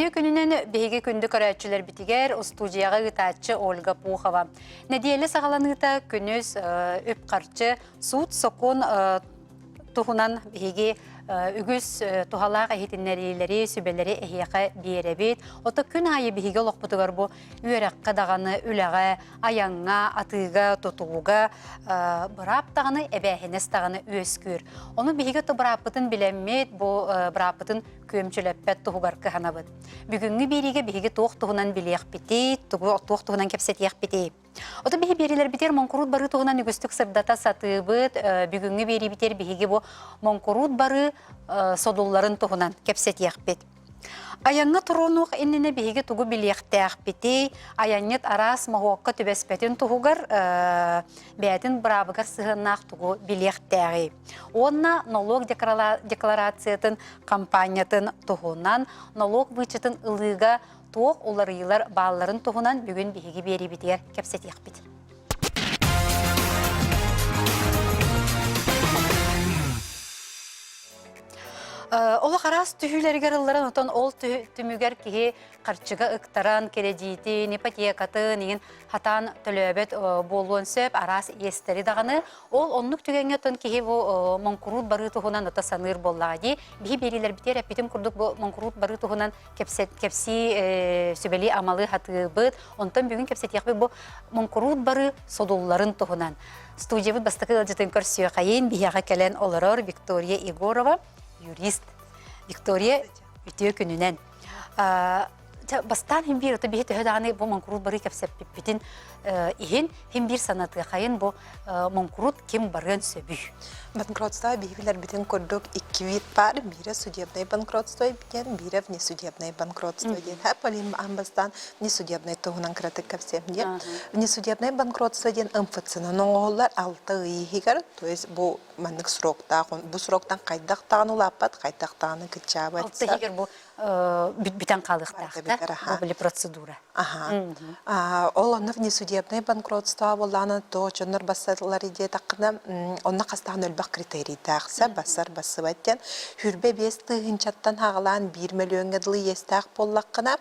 Ütü gününün bihigi kündü karayatçılar bitiger, stüdiyaga gıtaççı Olga Puhova. Nediyeli sağlanıta günüz öp karçı, suut sokun tuhunan bihigi ügüz tuhalaq ehitinlerileri, sübeleri ehiyaka biyerebit. Ota gün ayı bihigi olaqputugar bu üyerekka dağını, üleğe, ayağa, atıga, totuğuga, bırap dağını, ebehines dağını üyeskür. Onu bihigi to bırapıtın bilemmet, bu bırapıtın kömçüleppet tuhugar kıhanabıt. Bugünkü birige bihigi tuğ tuhunan biliyek biti, tuğ tuhunan kepsetiyek biti. Ota bihi biriler biter monkurut barı tuğunan nügüstük sırdata satıbıt, bugünkü biri biter bihigi bu monkurut barı sodulların tuğunan kepsetiyek bit. Ayanga turunuq innene bihigi tuğu biliyekteğ biti, ayanyet aras mahuakka tübespetin tuğugar, beytin brabıgar sığınaq tuğu biliyekteği. Onna налог декларациятын kampanyatın tuğunan, налог vıçıtın ılыга tuğ oları yıllar bağların tuğunan bugün bihigi beri biter kepsetiyek bit. Ola qaras tühülerger ılların otan ol tümüger kihi qarçıga ıktaran krediti, nipatekatı, nigin hatan tölöbet bolun söp aras yesteri dağını ol onluk tügenge otan kihi bu monkurut barı tuhunan ota sanır bolladı. Bihi beriler biter epitim kurduk bu monkurut barı tuhunan kepsi sübeli amalı hatıbıt. Ondan bugün kepset yakbi bu monkurut barı sodulların tuhunan. Stüdyabıt bastakı ılcıtın körsüyor kayın bihiyaga kelen olurur Victoria Igorova. Jurist Victoria ütüyor gününen. Bastan hem bir otu bihi tühedani bu monkurut barı kepsep bitin ihin hem bir sanatı kayın bu monkurut kim barın söbü. Банкротство бихвилер битен курдук iki вид бар, бире судебное банкротство битен, бире внесудебное банкротство ден. Полим амбастан внесудебное тугунан кратык капсем ден. Внесудебное банкротство ден МФЦны ноңоллар 6 ыйхигер, то есть бу маннык срокта, бу сроктан кайдактан улапат, кайдактан кычабат. 6 ыйхигер бу битен калыктакта, бу биле процедура. Ол оны внесудебное банкротство боланы то чоннор бассалар иде такына, онна кастан өлбак критерий тақса басар басыбаттен хүрбе 5 тыгынчаттан хағылан 1 миллионға дылы естақ боллаққына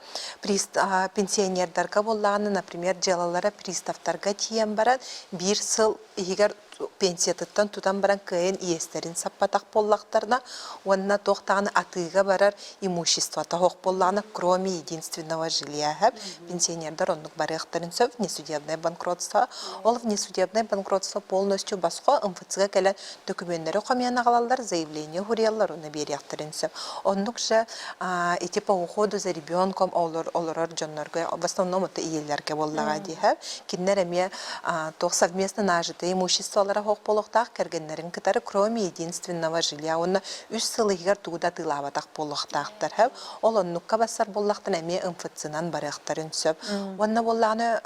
пенсионердарға боллағаны, например, жалалара приставтарға тиен баран 1 сыл егер пенсиятыттан тутан баран кайын иестерин саппатақ боллақтарына, онна тоқтағаны атыға барар имуществата хоқ боллағына, кроме единственного жилья. Пенсионердар оннық барықтарын сөп, внесудебное банкротство. Ол внесудебное банкротство полностью басқо МФЦ-ға кәлін документтері қомияна қалалар, заявление хуриялар, оны берияқтарын сөп. Оннық же эти по уходу за ребенком олар джоннарға, в основном это иелерге боллаға дейхәп. Киннер әме тоқ совместно нажитые имуществолары хоқ болуқтақ кәргенлерін кітары, кроме единственного жилья. Оны 3 сылы егер туғда тылаватақ болуқтақтар. Ол онныққа басар боллақтан әме МФЦ-нан барықтарын сөп. Онна боллағаны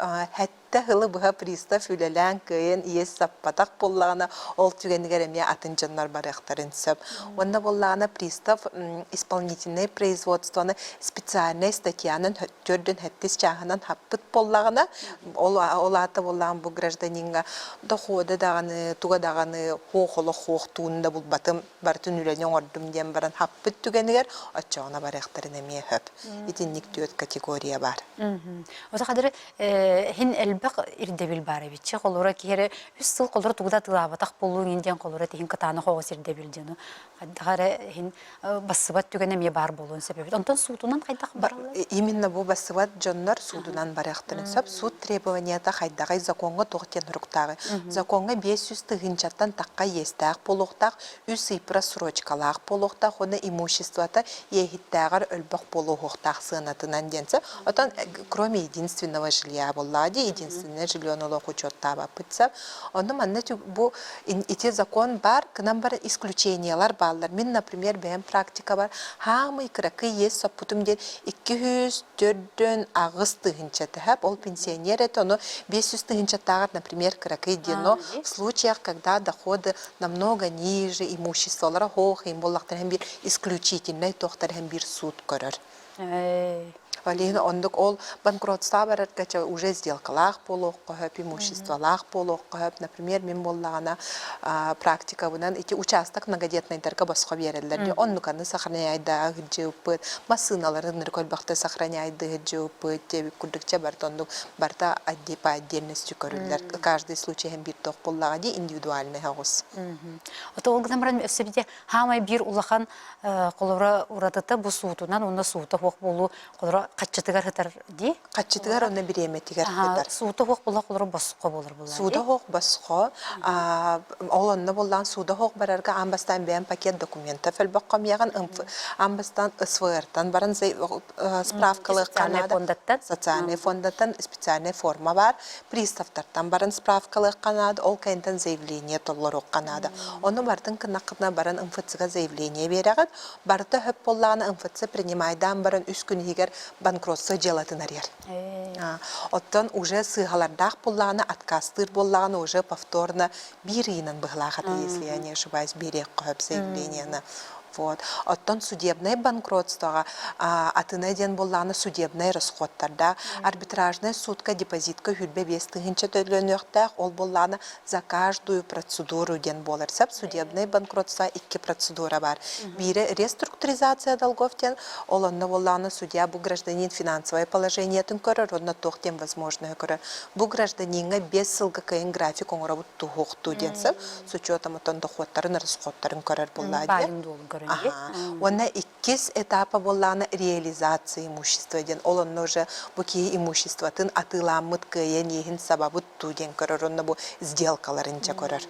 хылы бұға пристав үлелән күйін ес саппатақ боллағына ол түгенігер әме атынжанлар барықтарын сөп. Онна боллағына пристав исполнительный производствоны специальный статьянын түрдің әттес чағынан хаппыт боллағына ол аты боллағын бұл гражданинға доходы дағаны, туға дағаны хоқ-олы хоқ-туында бұл батым бартын үленен ордым ден баран хаппыт түгенігер отчауына барықтарын әме хөп. Итіннік түйет категория бар. Ота қадыры хин элбақ ирдебил бары битче, қолура кері үс сыл қолура туғда тылабатақ болуын енден қолура тейін катаны қоғыс ирдебил дену. Қадығары хин басыбат түгене ме бар болуын себебет. Онтан суутунан қайдақ баралар? Именно бұл басыбат жонлар суутунан барақтырын сөп. Суут требованията қайдағай законға тоқтен ұрықтағы. Законға 500 тығынчаттан таққа естәқ болуқтақ, үс ипра срочкалақ болуқтақ, оны имуществота ехіттәғар өлбақ болуықтақ сығынатынан денсі. Отан, кроме единственного жилья боллади, единственное жилье налог учетта бапытса, оны манна бұл ити закон бар, к нам бар исключениялар баллар. Мен, например, бәйім практика бар, хамы икракы ес саппутым ден 204 ағыз тығынчаты хэп, ол пенсионер это, оны 500 тығынчаттағар, например, кракы дено, в случаях, когда доходы намного ниже имуществолара хоқ, им боллақтар хәм бір исключительный тоқтар хәм бір суд көрір. Валина ондук ол банкротства баратгача уже сделкалах полох кохап, имуществолах полох кохап. Например, мен боллагана практика бунан эти участок многодетный тарка басқа берелер. Оннуканы сохраняйда гыджыпыт, машиналарын ныркольбакта сохраняйда гыджыпыт, теби курдыкча бартондук барта по отдельности көрүллер. Каждый случай hem bir тох боллагади индивидуальный хагыс. Ото олгдан баран өссебите хамай бир улахан колора уратыта бу суутунан онда суута хок болу колора каччытыгар хытар ди. Каччытыгар онна биреметигер хытар. Суута хок бола колора боско болор була. Суда хок баско, ол онна боллан суда хок барарга амбастан бен пакет документов элбаккам яган амбастан СВРтан баран справкалык Канада. Социальный фондаттан специальная форма бар. Приставтартан баран справкалык Канада, ол кайнтан заявление толлорок Канада. Оны бартын кынакына баран МФЦга заявление берагат, барты хөп боллагана МФЦ принимайдан баран 3 күн егер банкротство желатын арьер. Оттан уже сыгалардах боллагана откастыр боллагана уже повторно биринан быглагата, если я не ошибаюсь, берег хөп заявлениена. Вот. Оттон судебное банкротство, атынайден болланы судебное расходтарда, арбитражная судка, депозитка хүлбе бестігінші төлөнөқтақ, ол болланы за каждую процедуру ден болар. Сәп судебное банкротство 2 процедура бар. Бире реструктуризация долгов ден, ол онна болланы судья бу гражданин финансовое положение тын көрір, онна тоқ ден возможное көрір. Бу гражданинға 5 сылғы кайын график оңыра бұт туғуқту ден сәп, с учетом отон доходтарын, расходтарын көрір боллады. Онна 2 этапа болланы реализация имущества ден. Ол онна уже буки имущества тын атыламыт кыйен ехин сабабыт туден көрөр. Онна бу сделкаларынча көрөр.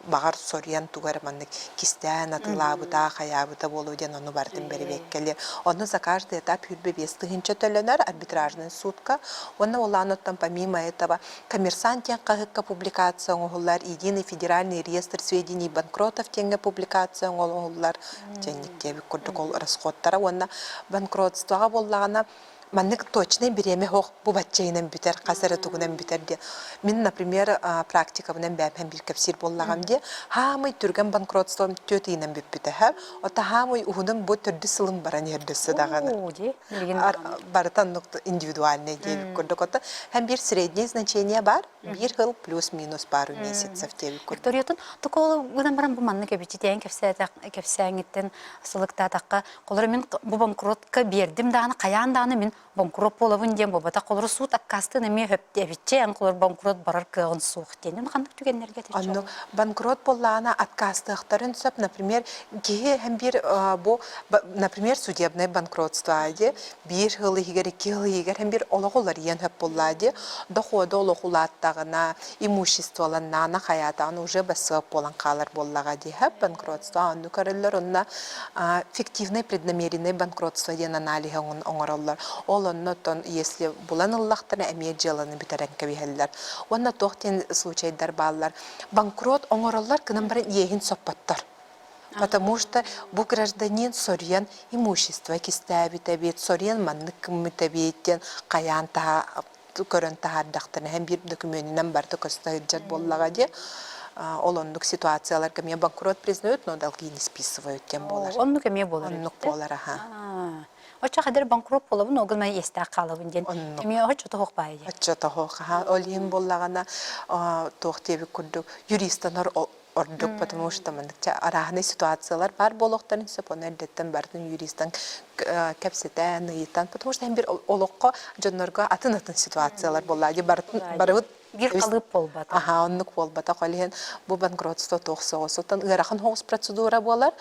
Багар сорян тугар маннык кистен атылабыта, хаябыта болу ден оны бардын бері беккелер. Онна за каждый этап хүрбе бестігінші төлөнөр арбитражный судка. Онна оланоттан помимо этого коммерсантен кахыкка публикация оңғылар, единый федеральный реестр сведений банкротов тенге публикация оңғылар. Тенниктеби курдук ол расходтара онна банкротствоға боллагана маннык точно биреме хох бу батчайынан бүтер казары тугунан бүтер де. Мен, например, практика менен бәпен бир кепсир боллагам де, хамый түргән банкротство төтейнен бүтер. Ота хамый ухудын бу төрдү сылым баран ердесе даганы. Барытан нукта индивидуальный деби курдук ота. Һәм бир средний значение бар, бир хыл плюс-минус пару месяцев деби курдук. Викториятын тукол гынан баран бу манны кебичитен кепсәңиттен сылыкта такка колор мен бу банкротка бердим даганы каян даганы мен банкрот болабын дем бата колор суут аккасты неме хөптебиче ан колор банкрот барар кыгын суuk денен кандык түгеннерге тече. Анно банкрот боллана откастыктарын сөп, например, ге һәм бир бу, например, судебное банкротство ади, бир хыл егер 2 хыл егер һәм бир ологолар ен хөп боллади, доходы ологулаттагына, имуществоланна хаятан уже басып болан калар боллага ди хөп банкротство анны көрөллөр онна фиктивный преднамеренный банкротство ден анализ оңороллар. Олоннотон, если булан Аллахтана эмиет жаланы битеренке бихеллер. Онна тохтен случайдар баллар. Банкрот оңороллар кынан баран ехин соппаттар. Потому что бу гражданин сорьян имущество кистәбит, сорьян маннык кыммитәбиттен каян та көрөн тахардактан һәм бир документинен барды көстәҗәт боллага ди. Олондук ситуациялар кеме банкрот признают, но долги не списывают тем болар. Оннук эме болар. Оннук болар, аха. Оча кадер банкрот болабын, огыл мен эстә калабын ден. Эме оча тохок байы. Оча тохок, аха. Олин боллагана тохтеби курдук юристанар ордук, потому что мындыкча арахны ситуациялар бар болохтарын сөпон элдеттен бардын юристан кепсетен, ыйтан, потому что бир олокко жоннорго атын ситуациялар боллади барыбыт бир калып болбат. Аха, оннук болбата калыһын бу банкротство тохсоос. Оттан ырахан хогус процедура болар,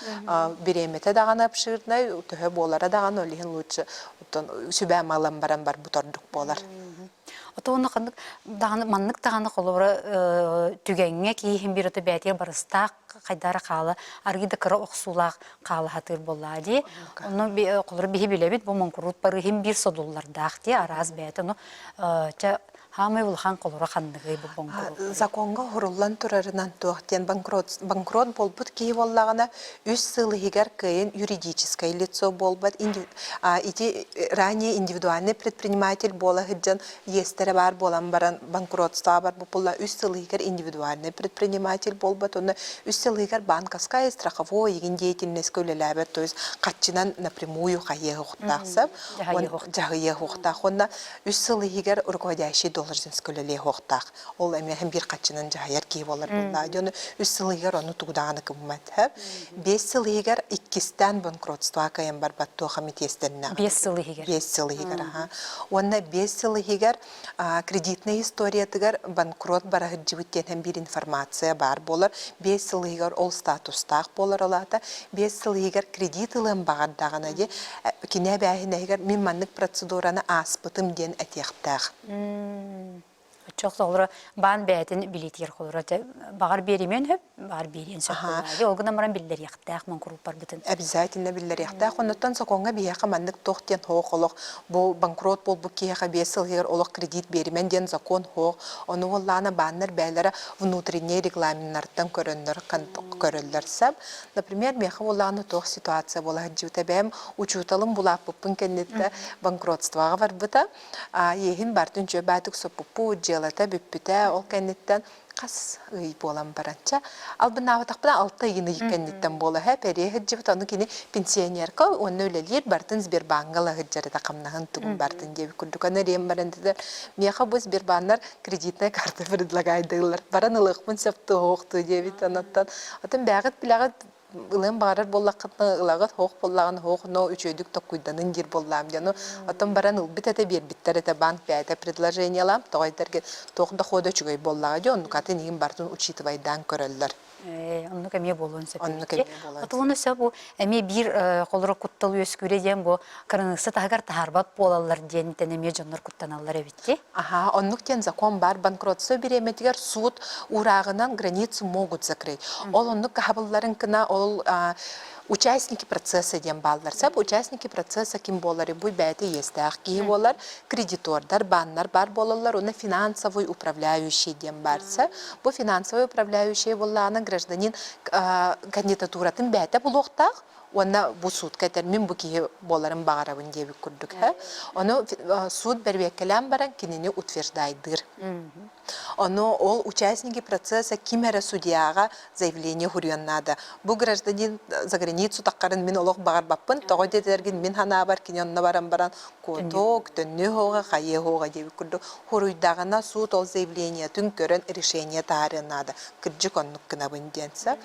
биремете дагана пшырнай, төһө болара дагана олыһын лучше. Оттан сүбә малам баран бар бутордук болар. Отоны кандык даганы маннык даганы колора түгәнгә киһин бир өтө бәтер барыста кайдара калы, аргида кыра оксулак калы хатыр боллади. Оны колора бихи билебит бу манкурут бары һәм бир содуллардак ди араз бәте. Ну Хамы улхан колора ханныгы бу банкрот. Законга хоруллан турарынан туактен банкрот болбут ки боллагана 3 сылыгар кайын юридическое лицо болбат ити ранее индивидуальный предприниматель бола хиджан естере бар болан баран банкротство бар була 3 сылыгар индивидуальный предприниматель болбат оны 3 сылыгар банковская страховое еген деятельность көлеләбет, то есть катчынан напрямую хае хохтаксап жагые хохтак онна 3 сылыгар руководящий должность көлеле хохтак. Ол эме hem bir kaçının cahayar ki bolar bulla. Diyor 3 сылыгар onu tuğdağını kımmat. 5 сылыгар ikkisten bankrotstva kayan bar battu xamitesтерне. 5 сылыгар. 5 сылыгар ага. Онна 5 сылыгар кредитная история тигар банкрот барахы жибиттен hem bir информация бар болар. 5 сылыгар ол статустак болар олата. 5 сылыгар кредит ылын багардагына де кине бәһинегер мен маннык процедураны аспытым ден әтектак. Çok sonra ban beytin biletir kolora bağır berimen hep bağır berin söküldü. O günden maran biller yaktaq man gruplar bütün. Обязательно биллер яхта. Оннотон соконга бияка маннык тохтен хоолох. Бу банкрот бол бу кияка 5 сылгар олох кредит беримен ден закон хоо. Ону воллана баннер бәйләре внутренний регламенттан көрөннөр сап. Например, меха воллана тох ситуация бола җүтә бәм учуталым була пупын кеннетте банкротствага бар бута. Ехин бартын җөбәтик сопупу җелата биппите ол кеннеттен қас үй болам баранча. Албына тақпына 6 йыны кеннеттен бола хәп эре җибет аны кини пенсионерка оны өлелер бартын Сбербанкга һәҗәре тақамнагын тугын бартын җебе күрдүкәне рем баранды. Меха бу Сбербанклар кредитная карта предлагайдылар. Баранылык мын сапты хокты җебе анаттан. Атын бәгыт билагыт ылым барар боллакытны ылагыт хок боллаган хок но үчөйдүк токуйданын жер боллам жана атан баран ылбит эте бербиттер эте банк бәйте предложениялам тойдерге токда хода чугай боллага жон катын игин бартын учитывайдан көрөллөр. Onu kemiye bolun sepeti. Atılını ise bu emi bir kolları kuttalı ösküre diyen bu karınıksa tahgar taharbat bolalar diyen denemiye canlar kuttanallar evitti. Aha, onluk ten zakon bar bankrotsa bir emetigar suud urağınan границу могут закрыть. Ол онлuk kahabalların kına ol участники процесса дем балдар. Сап участники процесса ким болары буй бәйте естәк ки болар, кредитордар, баннар бар болалар, оны финансовый управляющий дем барса. Бу финансовый управляющий болланы гражданин кандидатуратын бәйте булуктак. Онна бу суд кетер мен бу ки боларын багарабын деп күрдүк. Оны суд бербекелем баран кинини утверждайдыр. Оно ол участники процесса кимера судьяга заявление хурьян надо. Бу гражданин за границу таккарын мен олох багар баппын, того дедерген мен хана бар киньонна баран коток, төннө хога, хае хога деп күрдүк. Хуруйдагына суд ол заявление түн көрөн решение тары надо. Кыржык оннук кына бынденсе.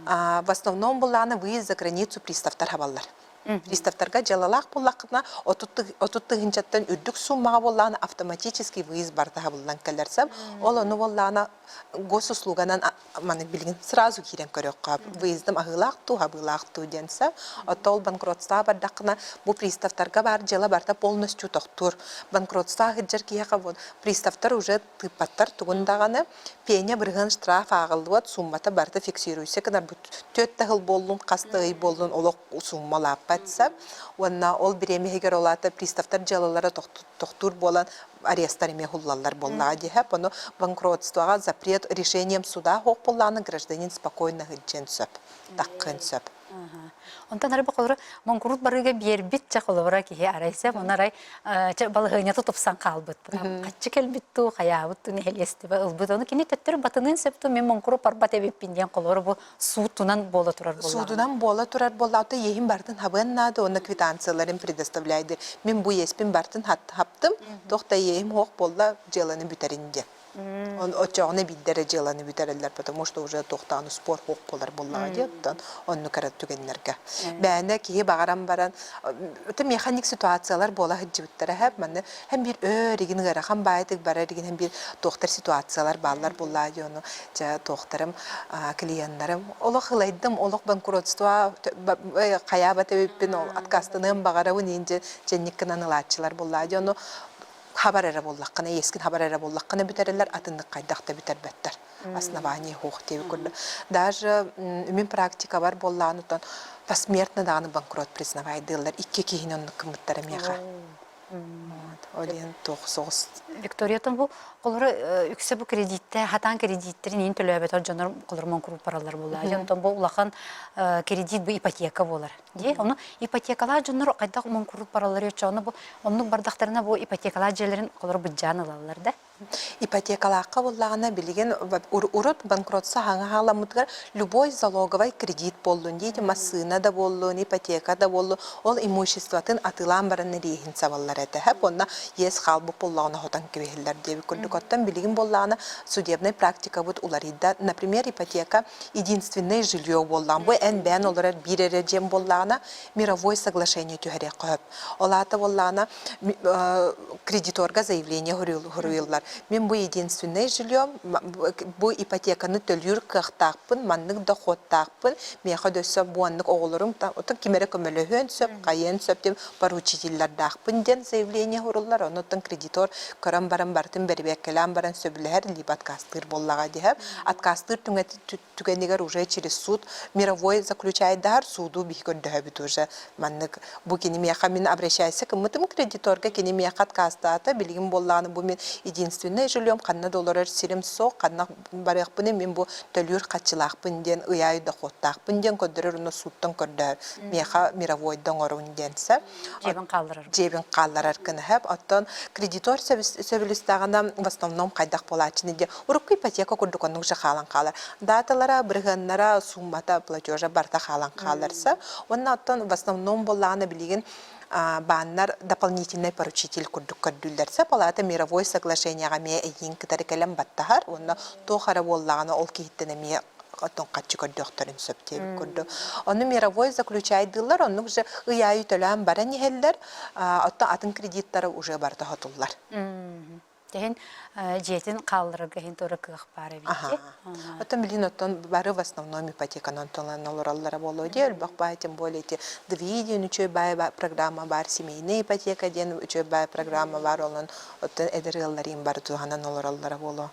В основном буланы выезд за границу приставтар хабаллар. Приставтарга жалалак буллакына отуттыгынчаттан үрдүк суммага болланы автоматический выезд барта буллан келерсем ол ону болланы госуслуганан маны билген сразу кирен көрөккө выездым агылакту хабылакту денсе отол банкротства бардакына бу приставтарга бар жала барта полностью токтур банкротства хыджар кияка вот приставтар уже тыпаттар тугундаганы пеня бирген штраф агылып суммата барта фиксируйся кына төттө хыл болдун касты болдун олок суммалап патсап онна ол биремегер олата приставтар жалалары токтур болан аресттар эме хуллалар боллага деп ону банкротствога запрет решением суда хок болланы гражданин спокойно хыджен сөп таккын сөп. Онтан арба колор банкрот барыга бербит чакылыбыра кие арайса монарай балыгыня тутупсан калбыт. Каччы келбитту хаябыт не хелести ба ылбыт оны кини төттөр батынын септу мен банкрот парбат эбиппинден колор бу суутунан бола турар болла. Судунан бола турар боллата ехим бартын хабын нады оны квитанцияларын предоставляйды. Мен бу еспин бартын хаптым, тохта ехим хок болла желаны бүтеринде. Он очоғыны биддері желаны бүтерелер, потому что уже тоқтаны спор хок болар боллага деттан, онны карат түгенлерге. Бәне кие бағарам баран, өті механик ситуациялар бола хыджыбыттары хэп, мәнне hem bir örigin ғарахан байдық барар деген hem bir тоқтар ситуациялар баллар боллага деону, жа тоқтарым, клиентларым. Олық хылайдым, олық банкротство, қаябат өппен откастының бағарауын енже женниккінан ылатчылар боллага деону, haber era bollakana eskin haber era bollakana biterler atındık kaydakta biterbetter основание хох деп көрдү. Даже мен практика бар болланутан посмертно дагы банкрот признавайдылар. Икки кийин онны кымыттары меха. Олен тоқсоғыз. Викториятон бу колору үксе бу кредитте хатан кредиттерин ин төлөбөтөр жонор колормон куруп паралар болла. Жонтон бу улахан кредит бу ипотека болар. Ди, оны ипотекалар жонор кайда мон куруп паралар өчөны бу онун бардактарына бу ипотекалар жерлерин колору буджан алалар да. Ипотекалаққа боллағына білген урут банкротса хаңа халамытгар любой залоговый кредит болдун дейді, массына да болдун, ипотека да болдун, ол имуществотын атылан бараны рейхин саваллар әді. Хэп онна ес халбы боллағына хотан кебехілдер деби күрдік. Оттан білген боллағына судебный практика бұд уларыда. Например, ипотека единственное жилье боллағын. Бұл ән бән олар бір әрежем боллағына мировой соглашение түйірі қөп. Олаты боллағына кредиторға заявление хұрыйлар. Мен бұл единственное жильем, бұл ипотеканы төлүр қықтақпын, манның доходтақпын, меха дөсі буанның оғылырым, отын кемері көміліхен сөп, қайын сөп деп поручительлердақпын ден заявление хұрылар, онытын кредитор көрін баран бартын бәрбеккелен баран сөбілер либо откастыр боллаға дейіп. Откастыр түгенегер уже через суд мировой заключайдар суду бейкін дөбіт уже. Манның бұл кені меха мен обращайся кімітім кредиторға кені меха откастаты білген боллағаны бұл мен единственное жильем қанна доллар сирим соқ, қанна барықпыны мен бұл төлүр қатчылақпын ден, ұяй доходтақпын ден көдірір ұны суттың көрді меха мировойдың орын денсі. Жебін қалларар күні әп. Оттан кредитор сөбілістағына в основном қайдақ болачыны де. Ұрыққы ипотека күрдіконның жа қалан қалар. Даталара, бірғаннара, суммата, платежа барта қалан қаларса. Онна оттан в основном болағына білеген баннар дополнительный поручитель курдук көрдүлдерсе палата мировой соглашенияга ме эйин китарекелем баттахар онна тохара боллагана ол киттене ме отон качы көрдөхтөрүн сөптеп көрдү. Оны мировой заключайдылар, оны уже ыяй төлөм бара нехеллер, отон атын кредиттары уже барда хотуллар. Тehen жетин калдырга хин тора кых бары бите. Отон билин отон бары в основном ипотеканан толан олораллара боло дел бакпай тем более те двиди ничего бай программа бар семейная ипотека ден учеб бай программа бар олон отон эдерелларин бар туганан олораллара боло.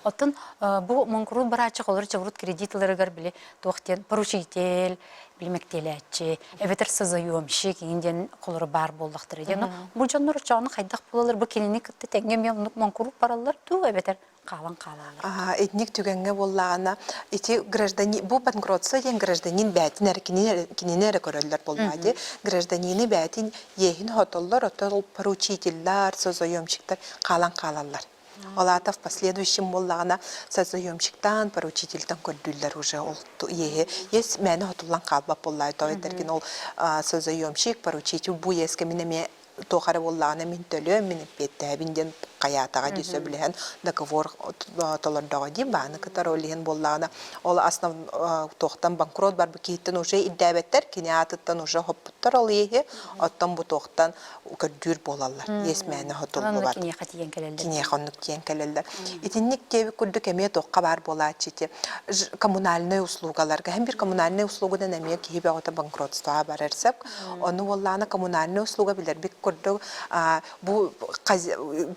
Отон бу монкуру барачы колор чабрут кредитларыгар биле тохтен поручитель билмектелечи эветер созаюмшик инден колор бар болдактыр ден. Бу жоннор чаны кайдак болалар бу кинини кытты теңгем я монкуру параллар ту эветер калан калалар. Этник түгенге боллагана эти граждане бу банкротство ден гражданин бәтин кининере көрөллөр болмады. Гражданины бәтин ехин хотоллар отол поручительлар созаюмшиктер калан калалар. Олата в последующем боллагана созаюмщиктан поручительтан көрдүллер уже ол есть мәне хотулан калба боллай тойтергин ол созаюмщик поручитель бу еске минеме тохары боллагана мин төлө мин петтебинден каятага десе билген договор толордога ди баны катаролиген боллагана ол основ тохтан банкрот бар бикеттен уже иддебеттер киниатыттан уже хоппуттар ол ехе оттан бу тохтан көрдүр болалар есмәне хотулу бар кине хоннук тиен келелдер итинник теби күрдүк эме токка бар болачыты коммунальный услугаларга һәм бир коммунальный услугадан эме кибе ота банкротство барырсак оны боллана коммунальный услуга билер бик күрдүк бу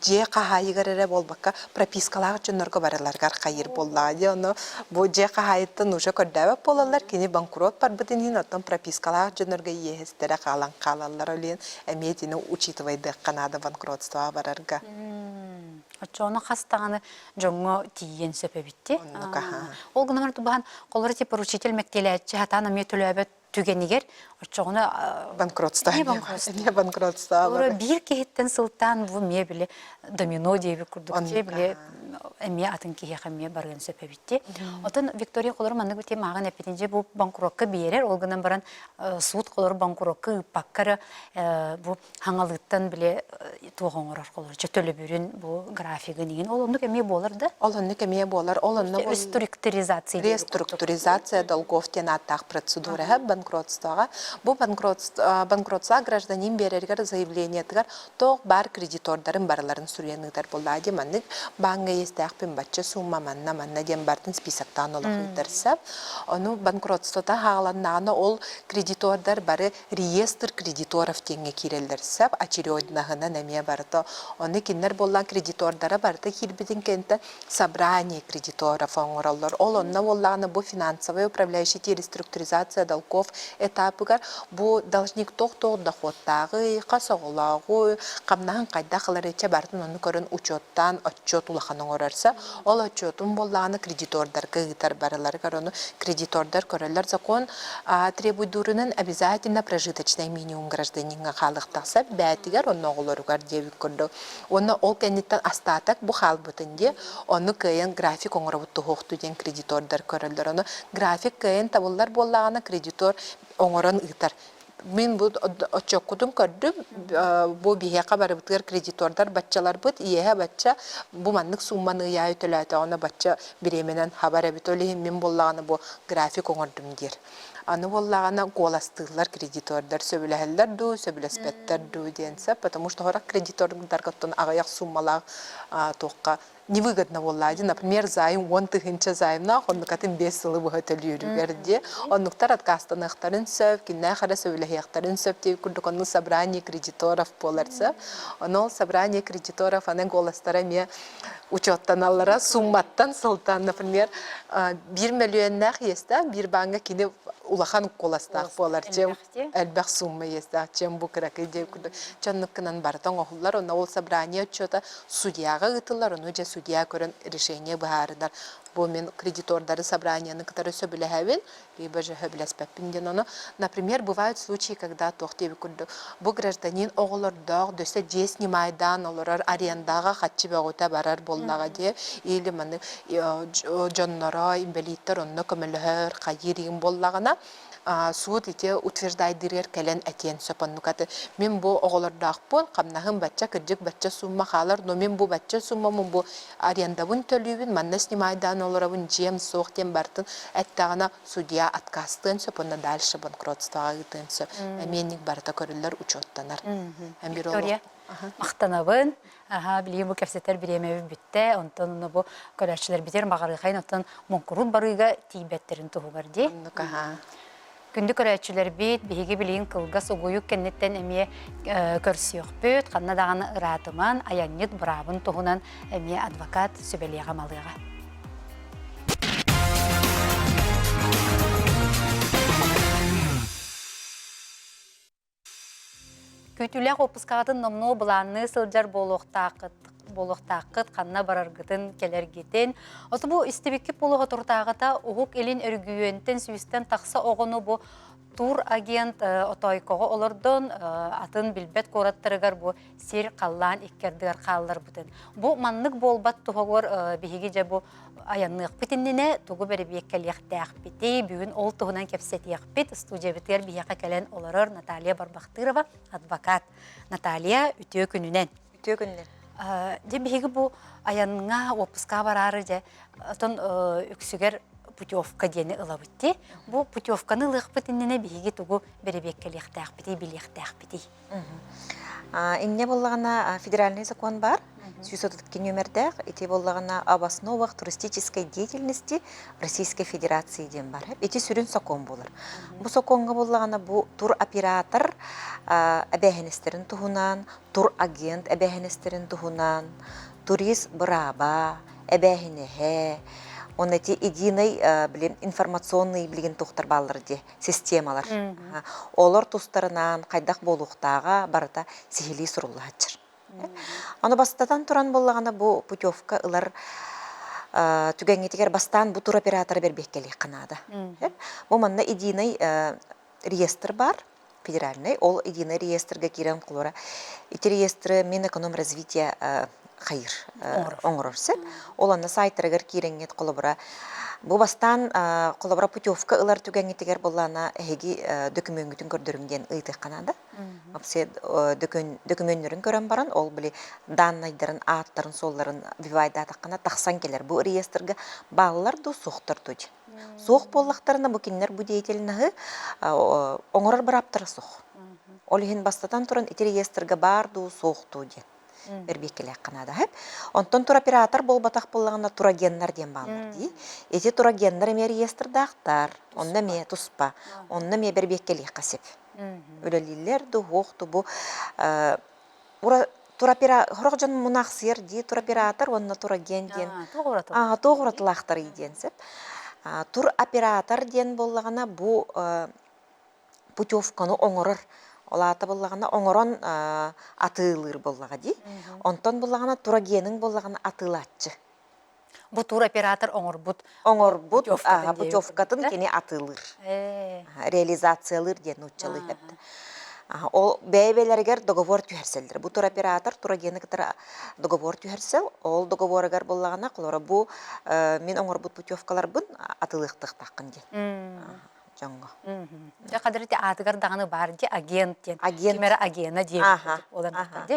же кахайыгары болбакка пропискалар жонорго бараларга кайыр боллады оны бу же кахайыттан уже көрдөбөп болалар кини банкрот бар бутин оттон пропискалар жонорго иестере калан калалар олен эметини учитывайды канада банкротство барарга Очоно хастаганы жоңго тиен сөпөбитти. Ол гынамар тубан колор тип поручитель мектелечи хатана метөлөбөт түгенигер очоно банкротство. Не банкротство. Ора бир кехеттен сылтан бу мебели домино деби курдук тебе эме атын кихе ме барган сөпөбитти. Отон Виктория колор манны гүте маган эпетинже бу банкротка берер ол гынан баран суд колор банкротка паккара бу хаңалыттан биле тогоңорор колор чөтөлө бүрүн бу графигин ол ондук эме болор да. Ол ондук эме болор. Ол онно реструктуризация долгов тен аттак процедура банкротствога. Бу банкротство гражданин берергер заявление тигер тог бар кредитордарын барларын сүренигдер болду. Маннык банга естәхпен батча сумма манна дем бартын списоктан олохыйдырсап. Оны банкротствота хағаланнағына ол кредитордар бары реестр кредиторов теңге кирелдерсап, очереднағына нәме барыты. Оны кинер болған кредитордара барыты хилбетін кенті собрание кредиторов оңыралар. Ол онна боллағына бұл финансовый управляющий реструктуризация долгов этапыгар бұл должник тоқтоқ доходтағы, қасоғылағы, қамнағын қайда қылар етче бартын оны көрін учеттан отчет улаханың орарса, ол отчетын боллағына кредитордарға ғытар барылар оны кредитордар көрілер закон требуйдурының обязательно прожиточный минимум гражданинға қалықтақса бәтігер оны оғылырғар девік көрді. Оны ол кәнеттен астатак бұл қал бұтынде оны көйен график оңырабытты хоқты ден кредитордар көрілдер. Оны график көйен табылар боллағына кредитор оңырын ұйтар. Мен бұл отчокудum көрдім, бұл бейеқа бары бұтығар кредитордар батчалар бұд, иеға батча бұл маннық сумманы яй өтіләті, оны батча біременен хабар әбіт өлі, мен боллағаны бұл график оңырдым дер. Аны боллағана голастығылар кредитордар сөбіләхілдер ду, сөбіләспеттер ду денсі, потому что хорақ кредитордар көттен ағаяқ суммалақ тоққа невыгодно боллады. Например, займ 10 тыгынча займна, онны катын 5 сылы бұғытыл үйрігерде. Оннықтар атқастанықтарын сөп, кенне қара сөбіләхияқтарын сөп деп күрдік онны собрание кредиторов боларса. Оны собрание кредиторов анын голастара ме учеттан аллара сумматтан сылтан. Например, 1 миллионнақ естә, бір банға кені улахан коластақ болар, чем әлбәқ сумма естә, чем бұл кірәкі деп күрдік. Чанныққынан барытан оғылар, оны ол собрание отчета судьяға ғытылар, оны же судья көрін решение бұхарыдар. Бұл мен кредитордары собранияны кітары сөбіләхәвен, либо же хөбіләспәппінден оны. Например, бывают случаи, когда тоқтебі күрдік. Бұл гражданин оғылырдақ, дөсі 10 немайдан олырар арендаға қатчы бәғута барар болнаға де, или мәні жоннара, имбелиттер, онны көмілігір, қайырығын боллағына, суд ете утверждайдырер кәлен әтен сөпаннукаты. Мен бұл оғылырдақ бұл, қамнағын бәтча, кірдік бәтча сумма қалар, но мен бұл бәтча сумма, мен бұл арендавын төлуін, маннас немайдан олырауын жем соқтен бартын, әттағына судья атқастын сөпанна дальше банкротстваға ғытын сөп. Әменік барыта көрілер учеттанар. Виктория, мақтанабын, білген бұл кәпсеттер біремеуі бүтті, онтан оны бұл көрәтшілер бітер мағарғайын, онтан мұнқұрын барыға тейбеттерін тұғығарды. Күнді көрәтшілер бейт, бейге білейін қылға соғойық кәнеттен әме көрсіуқ бөт, қанна дағаны ұратыман, аянет бұрабын тұғынан әме адвокат сөбелеға малыға. Күйтілі қопысқағытын номну бұланы сылжар болуқтақыт, қанна барарғытын келергетін. Оты бұл істебеккеп болуға тұртағыта ұғық елін өргүйентен сүйістен тақса оғыны бұл тур агент отойкоға олырдың атын білбет қораттырығар бұл сер қаллан еккердігар қалылар бұтын. Бұл маннық болбат тұғығыр бейге жа бұл аяннық бітініне тұғы бәрі бейккәліяқтәқ біті, бүгін ол тұғынан кәпсетіяқ біт, студия бітер бейеқа кәлен олырыр Наталья Барбақтырова, адвокат. Наталья үтіе күнінен. Үтіе күнінен. Де бейге бұл аяныңа опысқа барары же, отын үксігер путевка дені ұла бітті. Бұл путевканы лық бітініне бейге тұғы бәрі бейккәліяқтәқ біті, біліяқтәқ біті. Инне боллағана федеральный закон бар, 602 номердәк, ите боллағана об основах туристической деятельности Российской Федерации ден бар. Ите сүрін закон болыр. Бұл законға боллағана бұл туроператор әбәхенестерін тұғынан, турагент әбәхенестерін тұғынан, турист бұраба, әбәхенеге, он эти единый информационный билген тухтар балларды системалар. Олар тустарынан қайдақ болуқтаға барыта сихили суруллахачыр. Аны бастатан туран боллағана бұл путевка ылар түгәңетігер бастан бұл туроператор бербеккелі қанады. Бұл манна единый реестр бар, федеральный, ол единый реестрге керен құлыра. Эти реестры Минэкономразвития қайыр оңырырсы. Ол анна сайттарығыр керенгет қолыбыра. Бұл бастан қолыбыра путевка ылар түгәңетігер боллана әйгі документін көрдіріңден ұйтық қанады. Документтерін көрін баран, ол білі даннайдарын, аттарын, солларын вивайда атаққана тақсан келер. Бұл реестрге балылар ду соқтыр тұд. Соқ боллақтарына бұл кенлер бұл дейтеліні оңырыр бір аптыры соқ. Ол ең бастатан тұрын әті реестрге бар ду соқ тұд. бербеккелек канада хеп. Онтон туроператор болбатах боллагана турагеннар ден балдар ди. Эти турагеннар эме реестрдактар, онна ме туспа, онна ме бербеккелек касеп. Өлелилер ду хокту бу ура хорожон мунахсыр ди туроператор, онна тураген ден. Тоғыратылақтар иден сеп. Тур оператор ден боллагана бу путевканы оңорор. Олата боллагана оңорон атылыр боллага ди. Онтон боллагана турагенин боллагана атылатчы. Бу тур оператор оңорбут. Оңорбут путевкатын кене атылыр. Реализациялыр ден учалы хепти. Ол бәйбелергер договор түйерселдер. Бу тур оператор турагені кітір договор түйерсел, ол договорыгар боллагана кылора бу мен оңорбут путевкалар бун атылықтық тақын ден. Жаңға. Я қадырыте атығар дағаны бар де агент ден. Агент. Кемері агена дейін.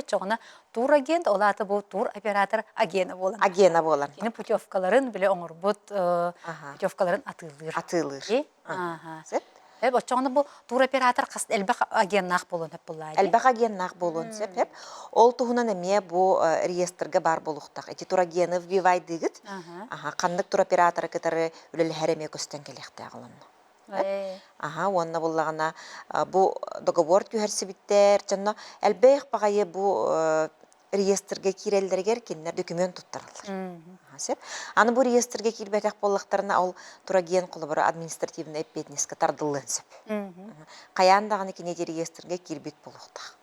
Чоғына тур агент, ол аты бұл тур оператор агена болан. Агена болан. Кені путевкаларын біле оңырбұт путевкаларын атылыр. Атылыр. Сет? Чоғына бұл тур оператор қасын әлбәқ агеннақ болын әп болай. Әлбәқ агеннақ болын сеп. Ол туғынан әме бұл реестрге бар болуқтақ. Эти тур агені вбивай дегіт. Қандық тур операторы кітары өлелі әреме көстен келекті ағылынны. Онна боллагана бу договор түйерси биттер, жанна әлбәйх багайы бу реестрге кирелдергер киннер документ туттаралар. Аны бу реестрге кирбетек боллактарына ол тураген кулыбары административный эппетнеске тардылын сеп. Каяндаганы кинеди реестрге кирбет болуктак.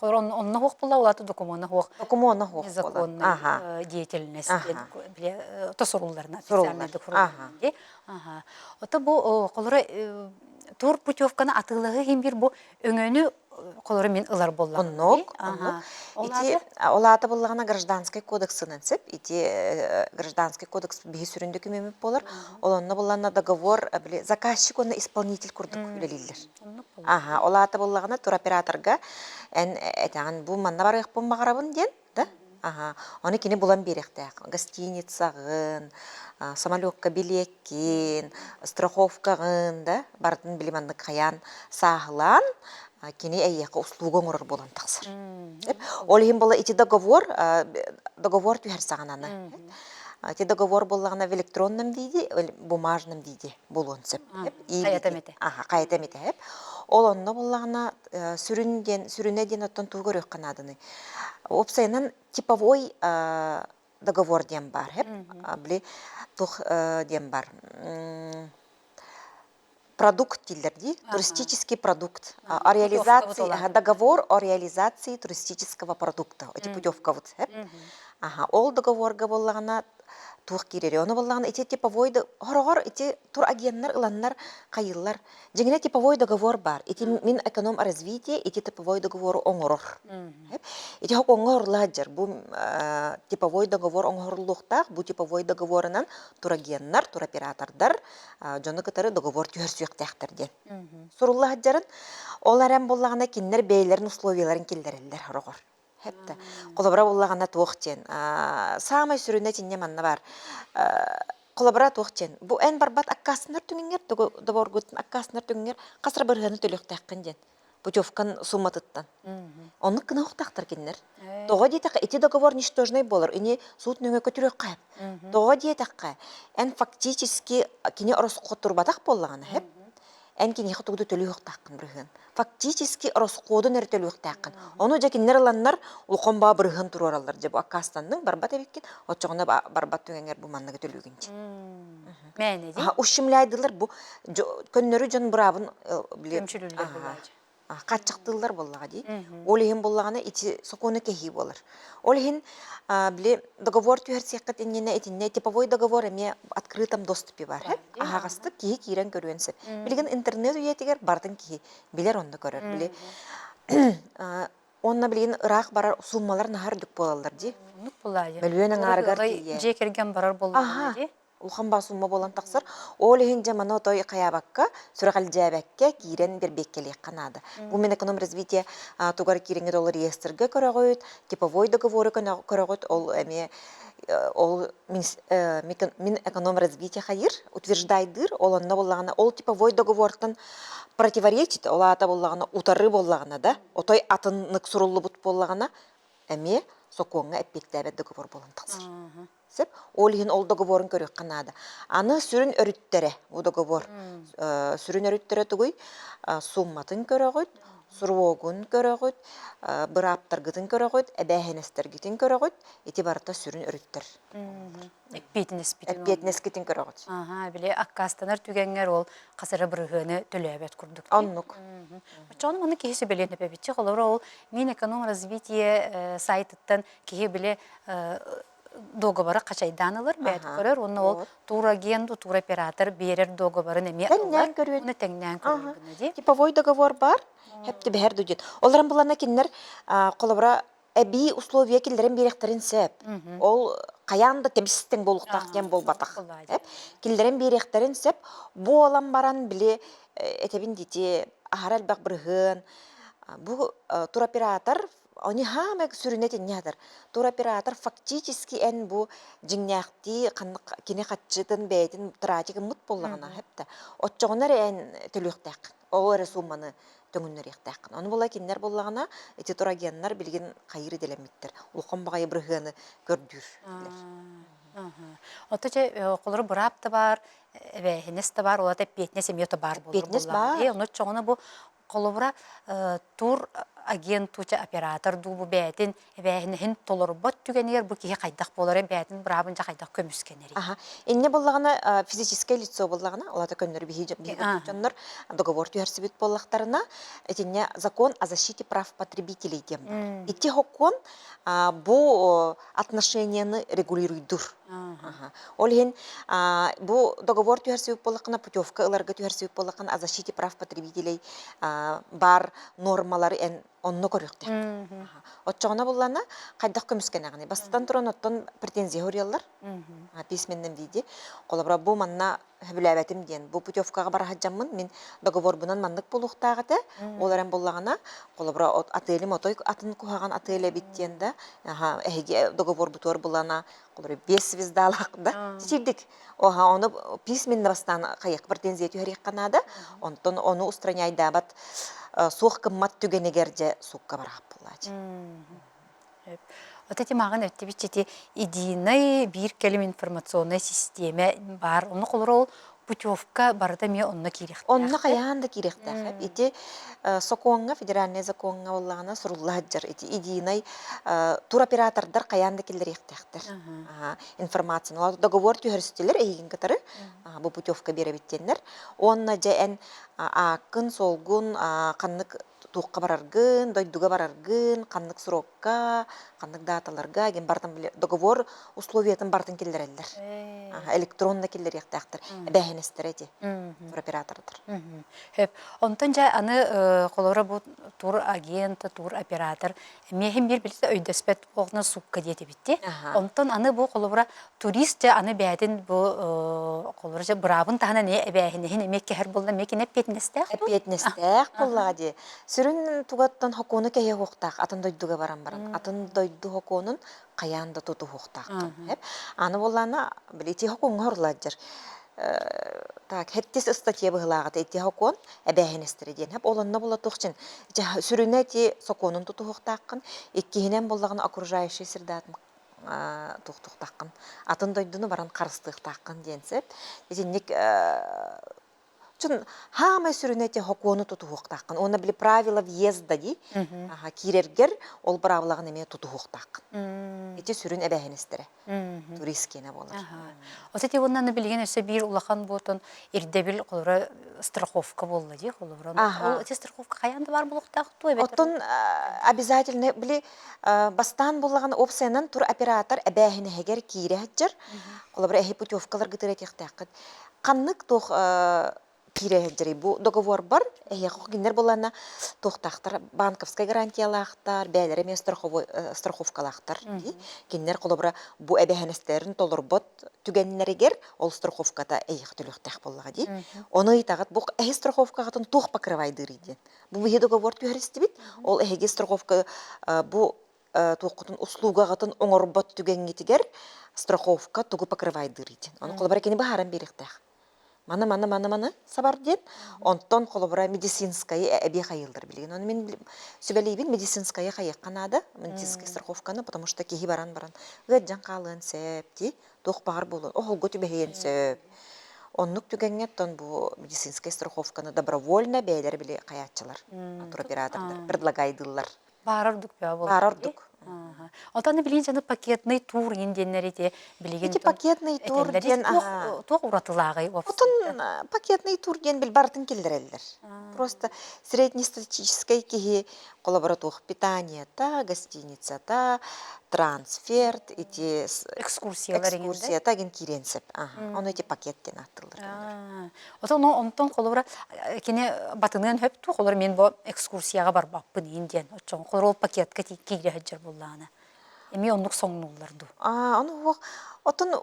Онна хоқ бұла, олаты документна хоқ. Документна хоқ. Незаконный деятельность. Тосыруларына. Официальный документ. Ота бұл қолыры тур путевканы атылығы хем бір бұл өңөні қолыры мен ылар болла. Оннок. Олаты боллағына гражданский кодексынан сеп. Гражданский кодекс бейі сүрінді көмеміп болар. Оланна боллағына договор, заказчик онна исполнитель күрдік үлелілер. Олаты боллағына туроператорға бұл манна бар еқпон мағарабын ден, да? Оны кені бұлан беректәк. Гостиницағын, самолетка билеткен, страховкағын, да? Бардың біліманды қаян сағылан, кені әйеқі услугың ұрыр болан тақсыр. Ол ең бола ити договор түйер сағананы. Ити договор болағына в электронным виде, бумажным виде болуын сеп. Қаятаметі. Қаятаметі. Ол онна болағына сүрінеден оттан туғыр өққанадыны. Опсайынан типовой договор дем бар. Бли тух дем бар. Продукт дилерди, туристический продукт. Договор о реализации туристического продукта. Эти путевка вот. Ол договорга болағына тух кирери. Оны болағына эти типовой хорогор, эти тур агенттер, ыланнар, кайыллар. Жеңіне типовой договор бар. Эти мин эконом развитие, эти типовой договор оңорор. Эти хок оңорладжар. Бу типовой договор оңорлуқтақ, бу типовой договорынан тур агенттер, тур оператордар, жоны кытары договор түйер сүйектәқтір ден. Сурулладжарын, оларан болағына кинлер бейлерін условияларын келдерелдер хорогор. Хепте. Колабора боллагана тоқтен. Самай сүрүнө тинне манна бар. Колабора тоқтен. Бу эн барбат аккасынар түнгер, доборгут аккасынар түнгер, касыр бырганы төлөктәккен ден. Путевкан сумматыттан. Оны кына оқтақтар кеннер. Тоға диетаққа, эти договор ничтожный болар. Ини суд нөңе көтірек қайып. Тоға диетаққа, эн фактически кене оросқо турбатақ боллагана хеп. Эн кене хатугду төлөктәккен быргын. Фактически оросқодын әртөлөктәккен. Оны жакиннер ланнар улқонба быргын тураралар. Жабу аккастанның барбат эбеккен, отчоғына барбат түгенгер бу маннага төлөгенчи. Мәне ди? Ушимлайдылар бу көннөрү жон бұрабын көмчүлүлөр булачы. Каччактылар боллага ди. Ол ехин боллагана ити соконы кехи болар. Ол ехин договор түйерсеккет иннене этинне типовой договор эме открытом доступе бар. Агасты кихи кирен көрүнсө. Билген интернет уетигер бардын кихи билер онда көрөр. Биле онна билген ырак барар суммалар нахар дүк болалар ди. Нук булайы. Миллионың аргар тие. Жекерген барар боллар ди. Улхан басумма болан тақсыр, ол ехин жаманы отой қаябаққа, сүрақал жабәкке кирен бір беккелек қанады. Бұл мен эконом развитие тугар киренге доллар реестрге көріғойд, типовой договоры көріғойд, ол мен эконом развитие хайыр, утверждайдыр, ол онна болағына, ол типовой договортын противоречит, ол ата болағына, утары болағына да, отой атыннық сұрулы бұт болағына, әме сокуңа эппеттәбе договор болан тақсыр. Сеп, ол ехін ол договорын көрек қанады. Аны сүрін өріттере, о договор. Сүрін өріттере түгій, сумматын көрігіт, суруогун көрөгөт, быраптаргытын көрөгөт, эбэхенестергитин көрөгөт, ити барта сүрүн өрүттер. Эппетнес гитин көрөгөт. Ага, биле аккастанар түгенгер ол касара бырыгыны төлөбөт курдук. Оннук. Чон муну киһи белене бебичи холора ол мин эконом развитие сайтыттан киһи биле договоры качайданылар бәт көрөр, оны ол турагенду, туроператор берер договорын эме алар. Уну теңнен көрөр ди. Типовой договор бар, хепти бәһәр дүдет. Оларан булана киннер колобра эби условия килдерен беректерин сеп. Ол каянда темсистен болуктак дем болбатак. Килдерен беректерин сеп, бу алан баран биле этебин дити ахарал бак бырыгын. Бу туроператор они хамек сүрүнетин ядыр. Туроператор фактически эн бу жиңняхти кине катчытын бейтин тратигин мут боллагана хепте. Отчогонар эн төлөктак. Олар сумманы төңүннөрөктак. Аны була киннер боллагана эти турагеннар билген кайры делемиттер. Улкон багай бырыгыны көрдүр. Оточе колору бурапты бар, эбехинесте бар, олата петнес эмиото бар болду. Петнес бар. Оны чоңуна бу колобура тур агент туча оператор дубу бәтин эбәһин толорбот түгенер бу кие кайдак болор бәтин брабынча кайдак көмүскенери. Ага. Инне боллагана физическое лицо боллагана, алата көннөр бихижоннор договор түһәрсибит боллактарына этинне закон о защите прав потребителей дем бар. Ити хоккон бу отношенияны регулируйдур. Олхин бу договор түһәрсибит боллакына путевка ыларга түһәрсибит боллакына о защите прав потребителей бар нормалары эн онно көрөктөк. Отчогона буллана кайдак көмүскенагыны. Бастан туран оттон претензия хориялар. Письменнен виде. Колобра бу манна хөбүләбәтим ден. Бу путевкага бара хаҗаммын. Мин договор бунан мандык булуктагыты. Оларен буллагана колобра отелим отой атын кухаган отеле биттенде. Эге договор бутор булана колобра 5 звездалакта. Тичидик. Оха оны письменне бастан кайык претензия түһәрик канады. Онтон оны устраняйдабат сух кыммат түгенегерже сукка барап булачы. Вот эти маган өттебичти единый бир келим информационная система бар. Оны колорол путевка барда ме онна кирехте. Онна каянда кирехте. Ити соконга федеральный законга боллагана сурулладжар. Ити единый туроператордар каянда килдерехтехтер. Информацияны договор түһәрстелер эйген катары бу путевка беребиттеннер. Онна жаен акын солгун каннык туққа бараргын, дойдуга бараргын, каннык срокка, каннык даталарга, ген бартын биле договор условиятын бартын келдерелдер. Электронна келдеректактыр. Бәһенестер эти туроператордыр. Онтон жа аны колора бу тур агент, тур оператор мехим бир билсе өйдөспет огна сукка диете битти. Онтон аны бу колора турист жа аны бәдин бу колора жа брабын тахана не бәһине мекке һәр булда мекене петнестек. Петнестек буллади. Сүрүн тугаттан хокуну кeye хоктак, атын дойдуга баран. Атын дойду хокунун каянда туту хоктак. Аны боллана билети хокун хорладжыр. Так, хеттис статья быгылагат эти хокон эбэхенестери ден. Хеп олонна була тохчин. Сүрүнө ти соконун туту хоктаккын, иккихинен боллагын окружающий средатын тухтуктаккын. Атын дойдуну баран карыстыктаккын денсеп. Этинник чун хамай сүрүнөте хокуну тутуктаккын. Оны биле правила въезда ди. Кирергер ол правилагын эме тутуктаккын. Эти сүрүн эбэхенестери. Туристкене болар. Отети оннан билген эсе бир улахан ботон ирдебил колора страховка болду ди колора. Ол эти страховка каянда бар булуктактуу эбет. Оттон обязательно биле бастан буллаган опциянан тур оператор эбэхине хегер кире хаджар. Колора эхи путевкалар гытеретектаккын. Каннык тох кире бу договор бар, киндер болана тохтактар, банковская гарантиялактар, бәлереме страховкалактар. Киндер колобра бу эбэхенестерин толорбот түгеннерегер ол страховката эйх төлөктак боллага ди. Оны итагат бу страховкагатын тох покрывайдыр иди. Бу договор түһәрстибит, ол эге страховка бу тохтун услугагатын оңорбот түгенгитигер страховка тугу покрывайдыр иди. Оны колобра кени бахаран беректак. маны сабар ден, онтон қолыбыра медицинская әбе қайылдыр білген. Оны мен сөбәлейбін медицинская қайық қанады, медицинская страховканы, потому что кехи баран, ғаджан қалын сөп, де, тоқ бағар болу, оғыл көті бәйен сөп. Оннук түгенгеттон бу медицинская страховканы добровольно бәйлер біле қаятчылар, туроператорлар, предлагайдылар. Барырдык бә бол. Барырдык. Отаны билин жаны пакетный тур инденнери те билеген. Эти пакетный тур ден, тох уратылагай опсын. Отын пакетный тур ден бил бартын келдірелдер. Просто среднестатистической кихи коллаборатух питание, та гостиница, та трансферт, эти экскурсия, та ген киренсеп. Он эти пакеттен аттылдыр. Отын онтон коллабора кене батынын хөп ту коллар мен бу экскурсияга бар баппын инден. Очон коллар пакетка кире хаджар болланы. Эми оннук соңнулларду. Оны отын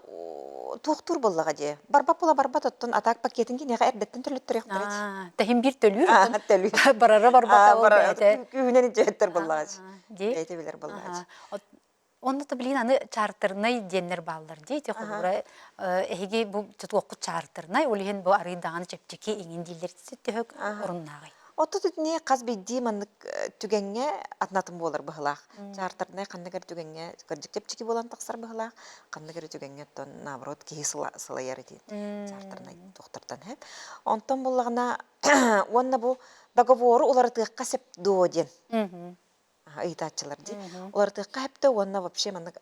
туқтур боллаға де. Барбап бола барбат оттын атак пакетін кенеға әрдеттен төлеттір яқтырады. Тәхін бір төлі? Төлі. Барара барбата ол бәйті. Күйінен жеттір боллаға. Бәйті білер боллаға. Онда да білейін аны чартырнай деннер балдар дейді. Қолыра әйге бұл тұтуаққы чартырнай, олеген бұл арыдағаны чәптеке еңен дейлер сөттіғік ұрыннағай. Отты түтіне қазбейді маннык түгенге атнатын болар бұғылақ. Чартырнай қандығыр түгенге көрдік чәптеке болан тақсар бұғылақ. Қандығыр түгенге тон наоборот кейі сылайар дейді. Чартырнай тоқтырдан әп. Онтан болағына, онна бұл договору олар тұғыққа сәп дооден. Ыйтатчылар ди. Олар тұғыққа әпті, онна вообще маннык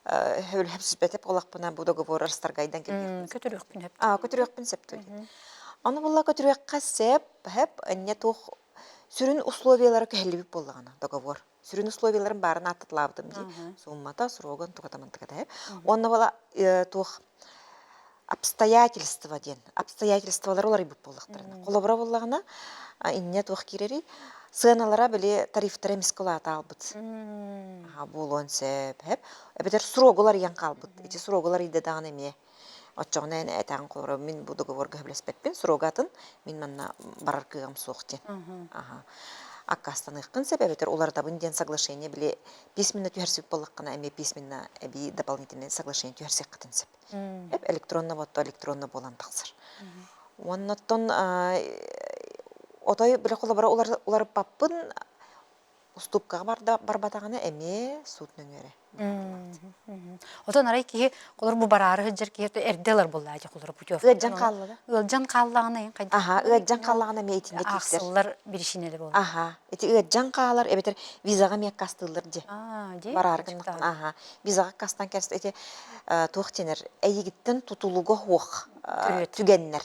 хөвіл әпсіз бәтіп олақпына бұл договору арыстарғайдан келген. Көтіріқпін әпті. Көтіріқпін сәп дооден. Оны бұлла көтіріққа сәп, әне тоқ сүрін условиялары кәлібіп болғаны договор. Сүрін условияларын барын аттытлабдым ди. Суммата, сроган, туғатамантыға. Оны бұла тоқ обстоятельства ден. Обстоятельствалар олар ебіп болғақтарына. Қолабыра болғана, инне тоқ керері, сыналара біле тарифтары мискулаты албыд. Болуын сәп, әбетер сроголар ең қалбыд. Эти сроголар еді дағын әме. Отчоғына әне әтәң қолыры, мен бұл договорға білеспетпен, сұрогатын, мен манна барар күйгім соқтен. Аккастан ұққын сәп, әбетер оларда бұнден соглашение біле 5 минут үйерсіп болыққына, әме 5 минут әбі дополнительный соглашение үйерсек қытын сәп. Әп электронна ботты, электронна болан тақсыр. Оннаттон, отай біле қолы бара, олар паппын уступкаға барбатағаны әме суытның өрі. Отон арай ки колор бу барары хыжыр ки эрделер буллар жа колор бу жөф. Ыджан қаллыда. Ыджан қаллагына ен кайда. Ыджан қаллагына мейтинде кистер. Аксыллар биришинелер бол. Эти ыджан қаллар эбетер визага мек кастылар же. Ди. Бараргын. Визага кастан кест эти тохтенер эйигиттен тутулуга хуак түгеннер.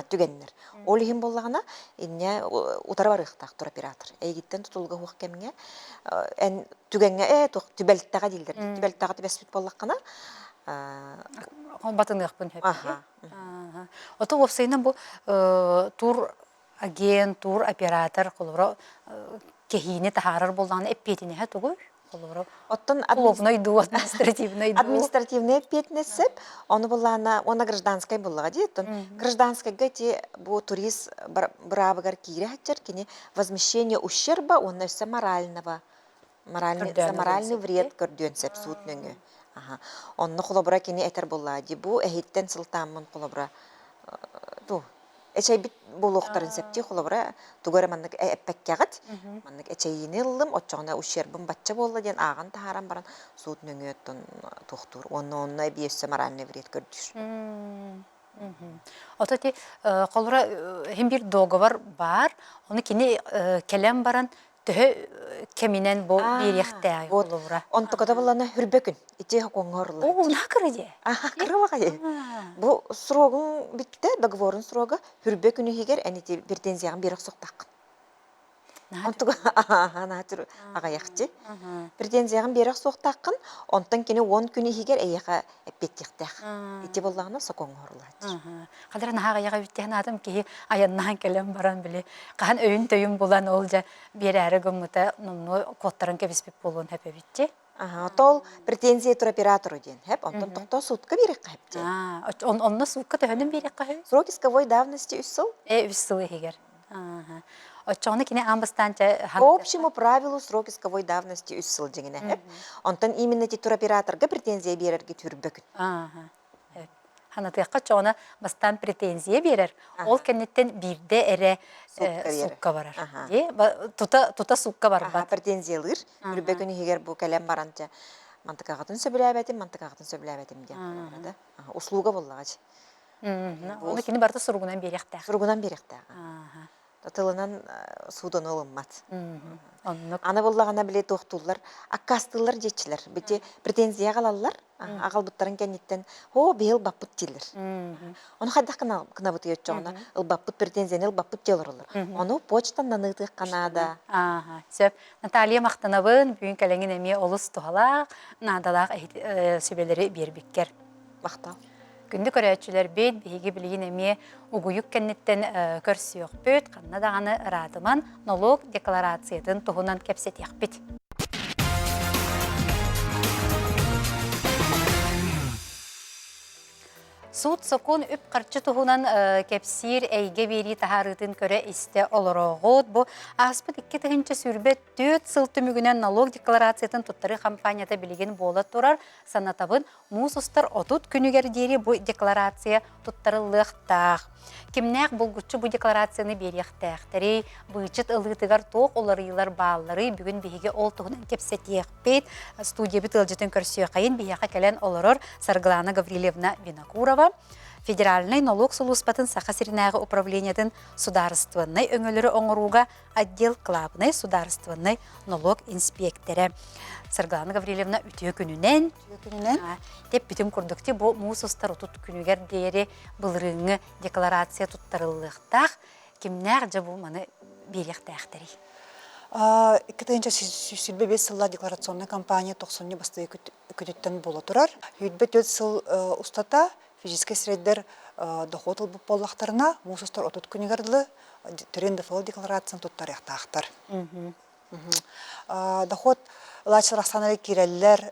Түгеннер. Ол хим боллагына инне утар барыктак туроператор. Эйигиттен тутулуга хуак кемге эн түгенге түбелттага дилдер. Түбелттага түбеспит боллаккана батыныгпын хеп. Ото вовсайна бу тур агент, тур оператор колоро кехине тахарар боллаганы эппетине ха тугу. Оттон административный петнесеп, оны буллана, оны гражданская буллага дейт. Гражданская гати бу турист бравыгар кире хачар кини возмещение ущерба, он все моральный вред көрдөн сеп суутнөңү. Онны колобра кини этер булла ди бу эхиттен сылтамын колобра. Ту эчей бит болуктарын септи колобра тугара маннык эппеккагат. Маннык эчейини ылдым отчогона ущербым батча болла ден аган тааран баран суутнөңү оттон тохтур. Онно биэсе моральный вред көрдүр. Ототи колора hem bir договор бар, оны кини келем баран төһө кеминен бу бириктәй булура. Онтогада буллана хүрбөкүн, ите коңорлар. О, накырыде. Кырыбагай. Бу срогун битте, договорун срога хүрбөкүнү хигер энити претензияга берек соктак. Онтога натыр агаяқчы. Претензияга берек соктакын, онтан кини 10 күнү хигер эйга эппеттиктак. Ите буллагына сокоңорлар. Кадыр нагаяга биттен адам ки аяннан келем баран биле. Кан өйүн төйүн булан олжа берәре гымыта нумну коттарын кебиспек болун хепе битти. Тол претензия туроператору ден. Хеп, онтан токто сутка берек хепти. Онно сутка төһөнүн берек кахы. Срок исковой давности 3 жыл? 3 жыл хигер. Очоны кине амбастанча по общему правилу срок исковой давности 3 жыл дегене. Онтан именно ти туроператорга претензия берерге түрбөкүн. ханатыакка чоғына бастан претензия берер. Ол кеннеттен бирде эре сукка барар. Тута сукка бар Аха, претензиялыр. Бүрбе күні егер бұл кәлем баранча мантықағытын сөбіләбәтім дем барады. Услуга боллағач. Оны кені барда сұрғынан беректәқ. Сұрғынан беректәға. Тылынан судан олынмат. Аны боллағана біле тоқтулар, аккастылар жетчілер. Бете претензия қалалар, ағал бұттарын кәнеттен, бейіл баппыт дейлер. Оны қайдақ кына бұты етчоғына, баппыт претензияны баппыт дейлер олар. Оны почтан нанытық қанада. Сөп, Наталья Мақтанабын бүгін кәлеңін әме олыс тұғалақ, надалақ сөбелері бербеккер. Мақтау. Күнді көрәтшілер бейд, бейгі білген әме ұғыйық кәнеттен көрсіяқ бөт, қанна дағаны радыман налог декларациятын тұғынан кәпсет яқпет. Суд сокон үп қарчы тұғынан кәпсир әйге бері тахарытын көрі істе олырағыд. Бұ аспыт 2 тігінші сүрбет 4 сылты мүгінен налог декларациятын тұттары компанията білеген болат тұрар. Санатабын мұсыстар отут күнігер дері бұл декларация тұттары лықтақ. Кемнәк бұлгүтчі бұл декларацияны беректәқтірей, бұйчыт ылғытығар тоқ оларылар бағалары бүгін бейге ол тұғынан кепсет еқпет. Студия біт ылжытын көрсіе қайын бейеқа кәлен оларыр Сарглана Гаврилевна Винокурова. Федеральный налог сулуспатын сақасыринағы управлениятын сударстванный өңілері оңыруға отдел клабный сударстванный налог инспекторы. Сарглана Гаврилевна үтіе күнінен деп бүтім күрдікте бұл мұсыстар ұтыт күнігер дейері бұлырыңы декларация тұттарылықтақ кемнәр жа бұл маны беректәқтірі. 2005 сылла декларационный компания 90 басты күтіттен бола тұрар. Үйдбет өт сыл ұстата физический среддер доход ылбып боллақтарына мұсыстар ұтыт күнігерді түренді фыл декларацияны тұттар яқтақтар. Доход лачы рақсанары керелілер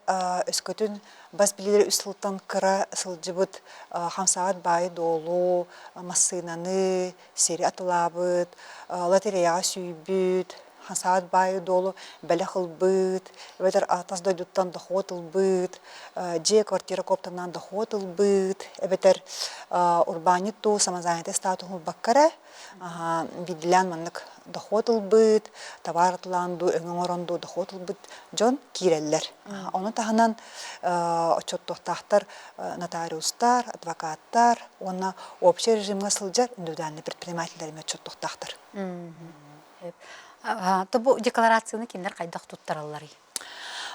өскөтін бас білелер үсілттан кыра сылжыбыт хамсағат байы долу, массынаны, сері атылабыт, лотереяға сүйбіт, хамсағат байы долу, бәлі қылбыт, өбәдер атас дойдуттан доход ылбыт, же квартира коптанан доход ылбыт, өбәдер урбаниту, самозанятый статус баккара, биділян маннык доход ылбыт, товар атыланду, өңің оранду доход ылбыт, жон киреллер. Оны тағынан отчеттоқтақтар нотариустар, адвокаттар, оны общий режимға сылжар индивидуальный предпринимательдеріме отчеттоқтақтар. Бұл декларацияны кендер қайдақ тұттаралары?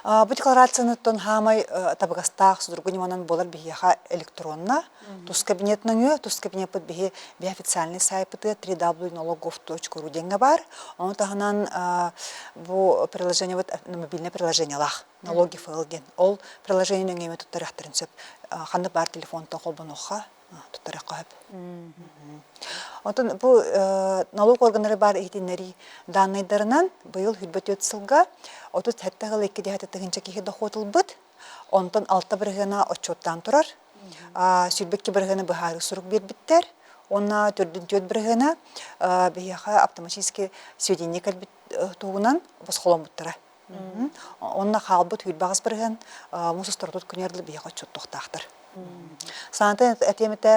Бұл декларацияны тон хамай табығастақ судыргыне манан болар бігеға электронна. Тус кабинетнің үй, тус кабинет бұд біге официальный сайпыты www.налогов.ру денге бар. Оны тағынан бұл приложение, мобильное приложение лақ, налоги файлген. Ол приложениенің еме тұттарақтырын сөп. Қанды бар телефонтан қолбануға тұттараққа өп. Онтын бұл налог органары бар ехетінері данныйдарынан бұйыл хүлбет өт сылға отыз әттіғыл екеде әттіғінші кеге доходыл бұд. Онтын алты біргіна отчеттан тұрар. Сүлбекке біргіна бұхары сұруқ бербіттер. Онна түрдің төт біргіна бейеға автоматически сөйденне кәлбіт туғынан бұс қолын бұттыра. Онна қалбыт хүлбағыз біргін мұсыстар тұт күнерді бейеға отчеттоқтақтыр. Санатын әтеметі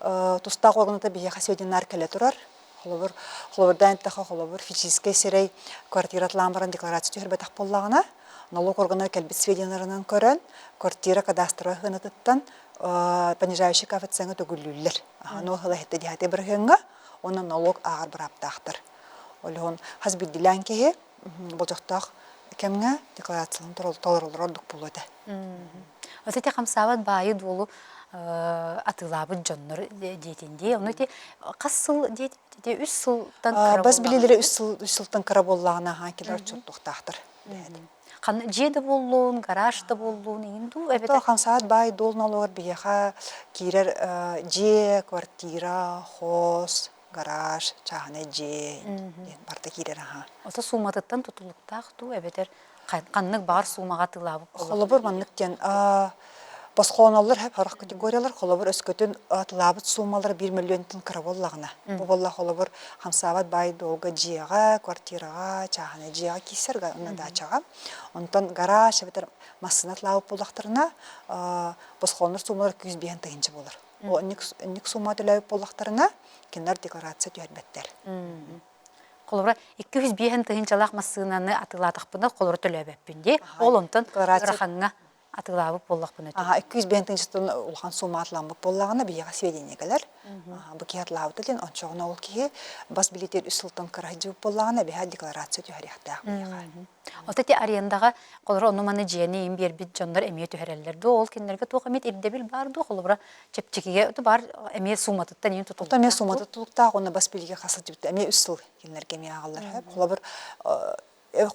тұстақ органыта бейеға сөйденнар кәлі тұрар. Холобырдан тақы холобыр физический серей квартиратлан баран декларация түйірбетақ боллағына. Налог органы кәлбет сведенларынан көрін, квартира кадастыры ғынытыттан понижающий коэффициенті төгілілер. Оны ғылы әтті дегеті бір ғынға, оны налог ағар бір аптақтыр. Олығын қаз білділән кеге бұл жоқтақ кәміңе декларациялың толырылыр ордық болуды. Өте қамсабат байы долу атылабы жоннор дейтінде. Оны өте қас сыл дейті, үш сылтан қара боллағына? Біз білелері үш сылтан қара боллағына келер чоттықтақтыр. Жеді болуын, гаражды болуын, еңді өбеті? Қамсабат бай долын алуыр бейеға керер же, квартира, хос, гараж, чағына же, барды керер. Ота суматыттан тұтылықтақ ту өбетер қаннық бар сумаға тылабы болу? Қолыбыр манныктен басқоналар әп арақ категориялар қолыбыр өскөтін тылабыт сумалар 1 миллионтын қыра боллағына. Бұл болла қолыбыр хамсабат бай долға жиға, квартираға, чағына жиға кейсерға, онын дачаға. Онтан гараж, массынат лауып болақтарына басқоналар сумалар 200 бейін тығынчы болыр. О ник сума төлөп боллактарына кинер декларация түһәрбәттер. Колора 200 биһен тыгынчалак массыынаны атылатакпына колора төлөбөппүнде. Ол онтон декларация- ыраханга атылабып боллакпына. 200 бентинчтен улхан сума атламы боллагына бияга сведения келер. Бу киятлабыты ден ончогуна ол ки бас билетер үсылтын кыраҗы боллагына бия декларация түһәрәхтә бияга. Отати арендага колора онуманы жени им бербит жондар эмие төһәрәлләрде. Ол кинлерге тугамет ирдебил барду. Колора чепчикиге бар эмие суматыттан ин тутулду. Ота мен суматы тулукта оны бас билге хасыл жибит. Эме үсыл кинлерге миягалар хәп.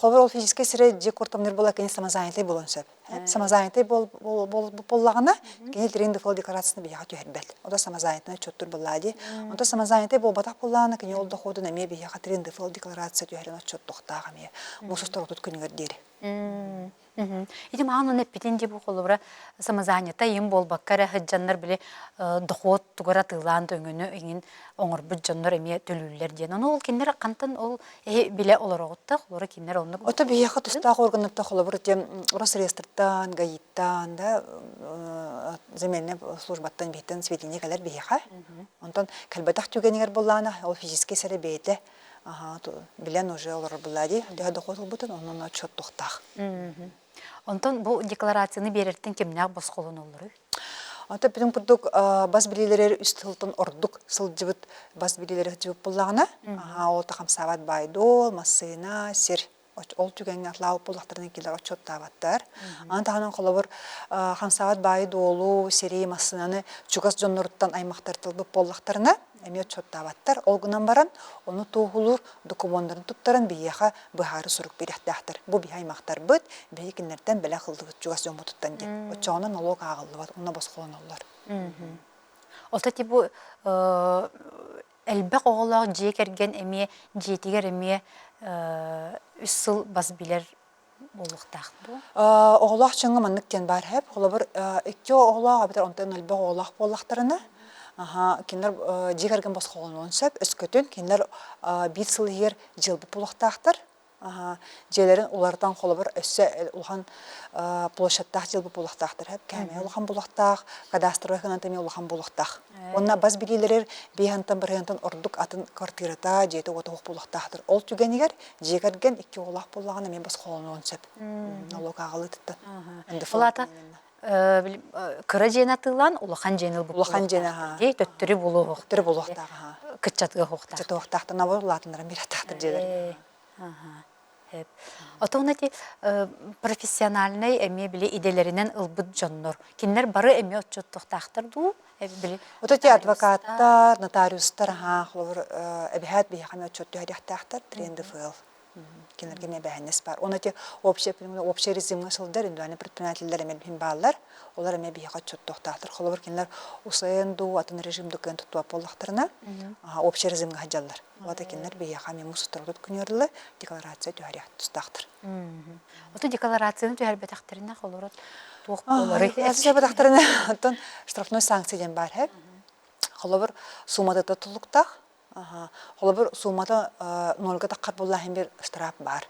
Колобыр ол физический сире же кортамнер бола кене самозанятый болонсып. Самозанятый боллагына кене тренинг фол декларацияны бияга түһәрбәт. Ода самозанятый чөттүр боллади. Онда самозанятый болбатак боллагына кене ол доходун эме бияга тренинг фол декларация түһәрен чөт токтага ме. Мусустар отут күнүгөр дери. Идим анын эппитин же бу колора самозанята им болбаккара хыджаннар биле доход тугара тылан дөңөнө иңин оңорбут жоннор эме төлүллер ден. Оны ол киндер кантан ол биле олорогутта колора киндер онну. Ота бияга тустак органыпта холобур тем Росреестртан, гаиттан да земельный службаттан бейтен сведения келер бияга. Онтон калбатак түгенигер боллана ол физический сире бейте. Билен уже олар буллади. Дага доход бутун онун отчет тохтак. Онтон бу декларацияны берертен кимнәк босқолун олыры? Ата бидин бурдук бас билелер үстылтын ордук сылжыбыт бас билелер жыбыт буллагына. Ол тахам сават байдол, массына, сир ол түгенге атлау булактардан келер отчет табаттар. Антаганан колобур хамсават байдолу, сири массынаны чугас жоннорттан аймактар тылбып булактарына эме отчет табаттар. Ол гынан баран оны тугулур документтарын туттаран бияга быхары сурук берәхтәхтер. Бу бия аймактар бит бейкиннәрдән белә кылды чугас жонмутуттан ди. Очоны налог агылды бат, уна баскыланалар. Олтати бу элбек оголак жие керген эме жетигер эме үсыл бас билер болуктак бу. Оголак чыңы манныктен бар хеп. Холобур икки оголак абитер онтан элбек оголак боллактарына кинер жигерген баскылган онсап өскөтөн кинер бир сыл егер жылбы булактактыр. Желерин улардан холобур өссө улхан площадтах жылбы булактактыр хеп. Кәме улхан булактак, кадастровый ханантами улхан булактак. Онна бас билелер бейхантан бирхантан ордук атын квартирата жети отох булактактыр. Ол түгенигер жигерген икки оголак буллаган мен баскылган онсап. Налог агылыттан. Булата кыра жена тылан улахан женил бу. Улахан жена Дей төттүрү булуу. Төр булактак. Кытчатыга хокта. Чатоктактан набар латынларын бераттактыр желер. Отонати профессиональный эме биле иделеринен ылбыт жоннор. Кинлер бары эме отчоттуктактыр ду. Ототи адвокаттар, нотариустар холовур эбихат бияхаме отчотту хадяхтактыр тренды фэл. Кинерге ме бәһәннес бар. Онати общий режимга сылдар индуаны предпринимательлер эме бимбаллар. Олар эме бияга отчоттуктактыр. Холовур кинлер усаенду атын режимду кен тутуап боллактарына общий режимга хаджаллар. Олата кинлер бияхаме мусуттырдыт күнөрлө декларация түһәрәт тустактыр. Ото декларацияны түһәрбәтәхтеринә холорот тук болары. Азия бадактарына атын штрафной санкцияден бар хеп. Холовур суммада тулуктак. Холобур суммата нолга таккар боллаһын бир штраф бар.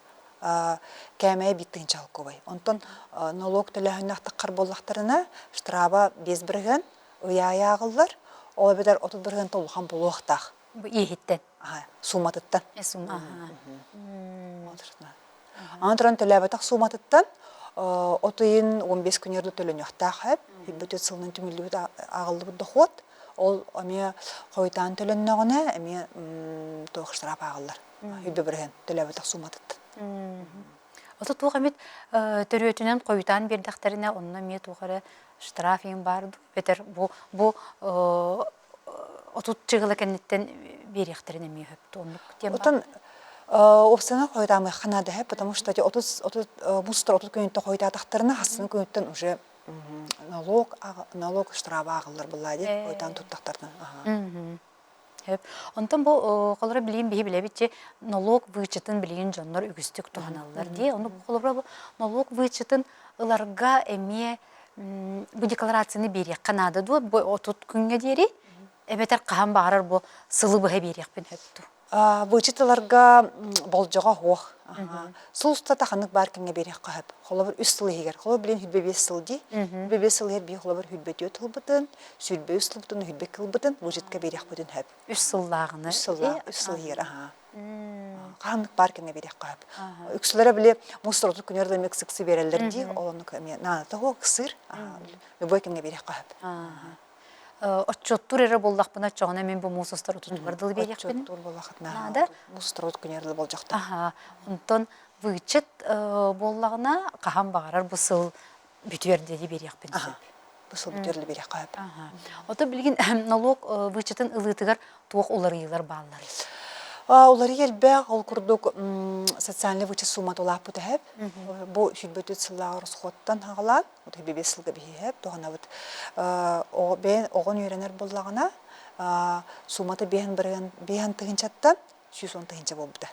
Кәмәе биттин чалкыбай. Онтон налог төлөһүннәк таккар боллактарына штрафа 5 бирген уяя агыллар. Ол бедер 30 бирген толган болуктак. Бу ихиттен. Сумматыттан. Сумма. Антран төлөбәтак сумматыттан 15 күнерле төлөнөктак хәп. Бөтө сылнын түмүлүбү агылды доход. Ол аме қойтан төлөннөгүнө эме тоокштарап агылар. Үйбө бирген төлөбөтак суматыт. Ото тугамет төрөтүнөн қойтан бердактерине онна ме тугары штрафин бар. Бетер бу отут чыгыла кеннеттен беректерине ме хөптү онлук тем. Отон опсана қойтамы ханада хеп, потому что 30 күнүттө қойтатактарына хасын күнүттөн уже налог штрафа агылдар буллади ойдан туттактардан. Онтон бу колора билин билебитчи налог вычытын билин жоннор үгүстүк туханаллар ди. Ону колора налог вычытын ыларга эме бу декларацияны берек канада ду отут күнгө дери. Эбетер кахан барар бу сылы быга берек бен хөттү. Вычиталарга болжога хох. Сулуста таханык бар кеңе берек кахып. Холобur 3 сыл егер. Холо билен хүлбе 5 сыл ди. Хүлбе 5 сыл егер би холобur хүлбе 4 сыл сүлбе 3 сыл бутын, хүлбе кыл бутын, вычитка берек бутын хап. 3 сыллагыны. 3 сылла, 3 сыл егер, аха. Каханык бар кеңе берек кахып. Үксүлөрө биле мусорду күнөрдө мексикси берелер ди. Олону кеме нанаты хо кысыр. Любой кеңе берек кахып. Отчоттур эре боллақпына чоғына мен бұл мусустар ұтутугардылы берекпін. Отчоттур боллақпына. Нада? Мусустар ұт күнерлі бол жақта. Аха, онтон вычет боллағына қахан бағарар бұл сыл бүтвердеді берекпін. Бұл сыл бүтерлі берек қайып. Ота білген налог вычетін ылытығар туық олар елар бағалар. Олар елбәқ, ол күрдік социальный вычет сумат олақ бұты әп. Бұл шүлбөтет сыллағы рұсқоттан ағалан, ол бебе сылғы бейі әп. Оғын үйренер болағына суматы бейін тығынчаттан 110 тығынча бол бұды.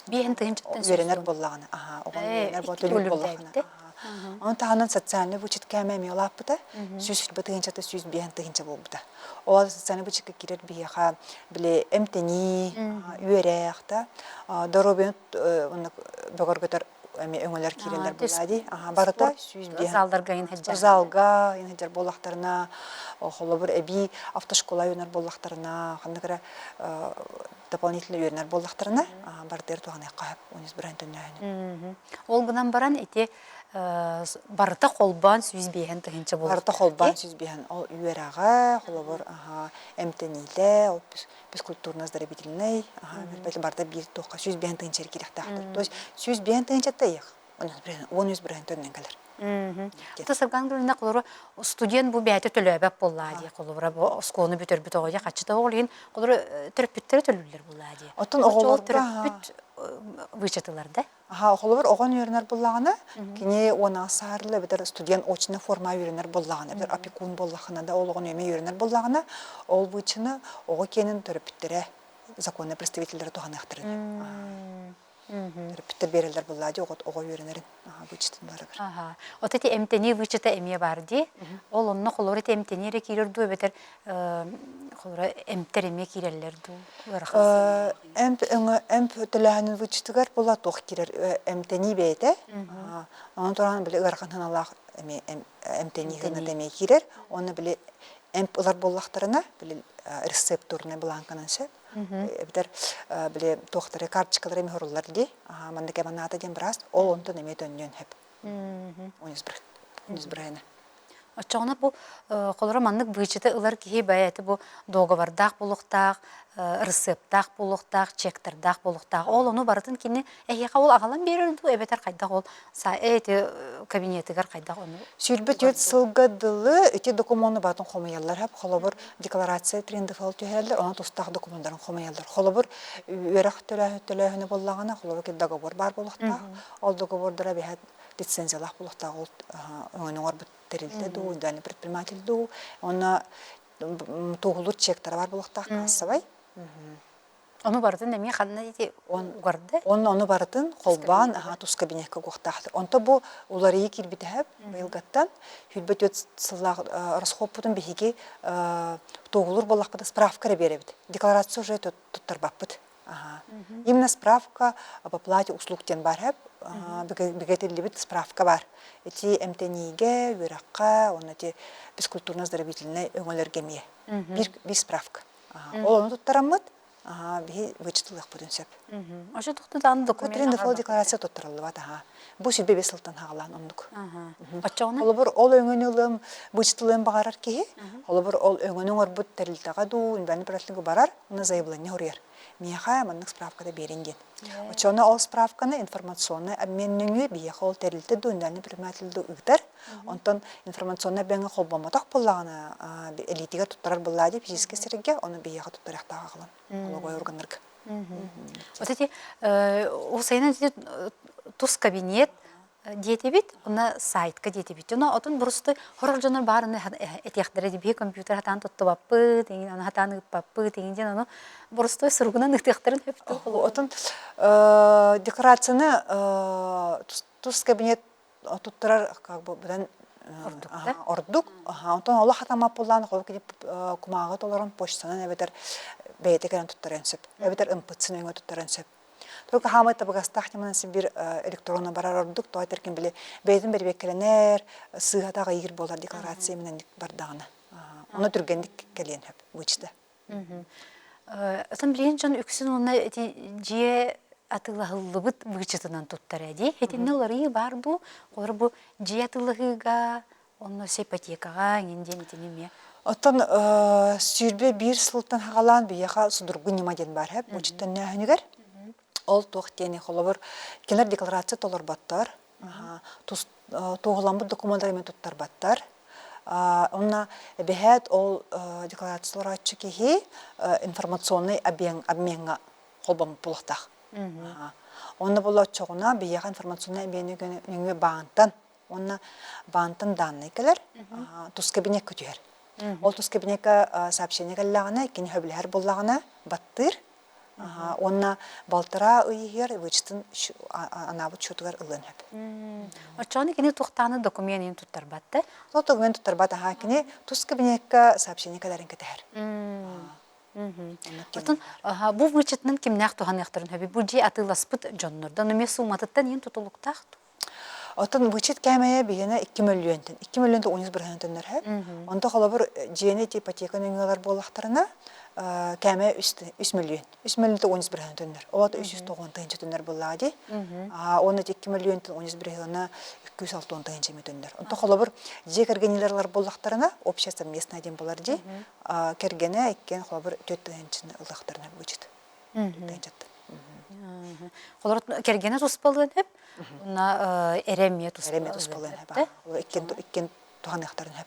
Бейін тығынчаттан үйренер болағына. Оғын үйренер болағына. Onun tağının sotsialny vıçıt kämemi olapıda, süs bıtığınçata süs bihan tığınça bolbuda. O sotsialny vıçıtka kirer biha bile emteni, üyerekta, dorobun onu bögörgötör öňeler kirerler buladi. Barata süs bihan. Zaldarga yin heccar. Zalga yin heccar bolaktarına, holobur ebi avtoşkola yöner bolaktarına, handıkara дополнительный үйренер боллақтарына бардер туғаны қайып, оныз бір әнтін Ол бұнан баран әте барыта қолбан сүзбейін тұхынча болуқты. Барыта қолбан сүзбейін. Ол үйераға, қолабыр әмтенейлі, ол бескультурно-здоровительный, барыта бір тұққа сүзбейін тұхынча керектақтыр. То есть сүзбейін тұхынча тайық, оныз бір әнтінен кәлір. Та сарган гүліне қолыры студент бұл бәйті төлөбәп боллади. Қолыры сконы бүтір бүт оғыда қачыта оғылын қолыры түріппіттері төлілер боллади. Отын оғыларға... Түріппіт вычетыларды? Оғылыр оған үйренер болағына, кене оны сарылы бітір студент очына форма үйренер болағына, бітір опекун болағына да ол оған өме үйренер болағына, ол вычыны оғы кенін түріппіттері законный представительдері туған ақтырды. Түріппіттер берелер боллади, оға үйренерін вычытынлары бір. От эти эмтени вычыта эме барды, ол онны қолыр эти эмтенері кейлерді өбетер эмтер эме кейлерлерді. Эмп төләхінің вычытығар бола тоқ керер эмтени бейді. Оның тұрағын білі ұрақын алақ эмтени ғына деме керер. Оны білі эмп ұлар боллақтарына білі рецептурны бұланқаныншы. Бітер білі тоқтары карточкалары еме ғырылар де. Мандыке баната ден біраз, ол онтын еме төннен әп. Оныз бір әйіні. Очоғына бұл қолыры маннық бұйчыты ұлар кейі бәйәті бұл доғывардақ болуқтақ, рецептақ болуқтақ, чектердақ болуқтақ. Ол оны барытын кені әйеқа ол ағалан берілді, әбетер қайдақ ол әйеті кабинетігер қайдақ оны. Сүрбет өт сылғадылы өте документны батын қомаялар әп, қолыбыр декларация тренді фал түйәлдер, оны тұстағы документтарын қомаялар. Қолыбыр өрақ төләхіні болағына, қолыбыр ке договор бар болуқтақ, ол договордыра бәйәт лицензиялах болуқтақ, оны оңар бұттырылды ду, үндәлі предприниматель ду, оны тоғылыр чектары бар болуқтақ қасыбай. Onu barıtın demeyi xanına dedi uğardı. Onu barıtın қолбан тұс кабинетке қоқтақтыр. Онта бұл олары екіл бітіп, байылғаттан, хүлбет өт сыллақ расхоп бұтын бейге тоғылыр болақ бұды справкары бере біді. Декларация уже тұттар бап бұд. Именно справка об оплате услугтен бар әп, бігетелі біт справка бар. Эти МТНИге, үйраққа, оны те бескультурно-здоровительный өңілерге ме. Bir справка. Ол оны тұттарамыд, бі вычытылық бұдын сөп. Ошы тұқты дағын документ ағарбақ? Көтерінде фол декларация тұттырылы бат. Бұл сүрбе бесілттан ағалан ондық. Отчауына? Олы бір ол өңінілім, вычытылым бағарар кейі. Олы бір ол өңінің орбұт тәрілтаға ду, үнбәні біратлығы барар, оны заявление ұрер. Мияха маннык справкада беринген. Очоны ол справканы информационный обменнүңү бияха ол тәрилті дунданы предпринимательді ыгдар. Онтон информационный бәңі қолбаматақ болағына элитиге туттарар болады физически сірге, оны бияха туттарақтаға қылын. Олығой органларга. Вот эти, у сайынан тус кабинет диете бит, она сайтка диете бит. Она отын бурусты хороржанар барын этияхдары дебе компьютер хатан тутты баппы, деген аны хатан баппы, деген ден аны бурусты сұрғынан этияхдарын хөпті. Отын декорацияны тус кабинет туттырар как бы бұдан ордук. Онтон олы хатама пулланы қолы кедеп кумағы толарын почтанан әбетер бәйте кәрен туттарын сөп. Әбетер ымпытсын өңі туттарын сөп. Только хамай табығастақ неманасы бір электронна барар ордық, той теркен біле бәйтін бір беккеленер, сығатаға егір болар декларация менен бардағына. Оны түргендік кәлен хөп, өчті. Атын білген жан үксін оны жие атылағылыбыт вычытынан туттар әді. Хетінне олары барду, олар бұл жие атылығыға, оны ипотекаға, еңден етінеме. Оттан сүйірбе бір сылттан хағалан бияға судырғы немаден бар хөп, өчіттен нәхінігер. Ол тоқтені қолабыр келер декларация толар баттар, тоғыламбы документтарымен туттар баттар. Онна бәхәт ол декларациялар атчы кеге информационный обменға қолбамы болықтақ. Онна бұл отчығына бияға информационный обменге бағынтан, онна бағынтан данный келер, тұс кабинет көтер. Ол тұс кабинетке сообщение кәллағына, кені хөбілер болағына баттыр. Онна балтыра үйігер, вычтын анабыт шутығар ұлын хөп. Отчаны кені тұқтаны документін тұттар батты? Сол документ тұттар баты кені тұс кабинетке сообщение кәлерін кетер. Отын, бұл вычытынан кемнәқ туған яқтырын хөбі? Бұл жей атыласпыт жоннырдан, үме суматыттан ең тұтылықтақты? Отын вычет кәмәйе бігені 2 миллионтен. 2 миллионтен 11 біргінтендер хөп. Онда қолабыр жейіне ипотека нөңелер болақтарына кәмәйе 3 миллион. 3 миллионтен 11 біргінтендер. Олады 390 тендер болады. Оны 2 миллионтен 11 біргіні 260 тендер. Онда қолабыр жей кәргенелерлер болақтарына общество местный ден болар дей. Кәргені әккен қолабыр 4 тендер ұлақтарына вычет. Қолар кәргені тұспалығын хөп? Ona eremiye tuspalın hep. İkken tuhan yaktarın hep.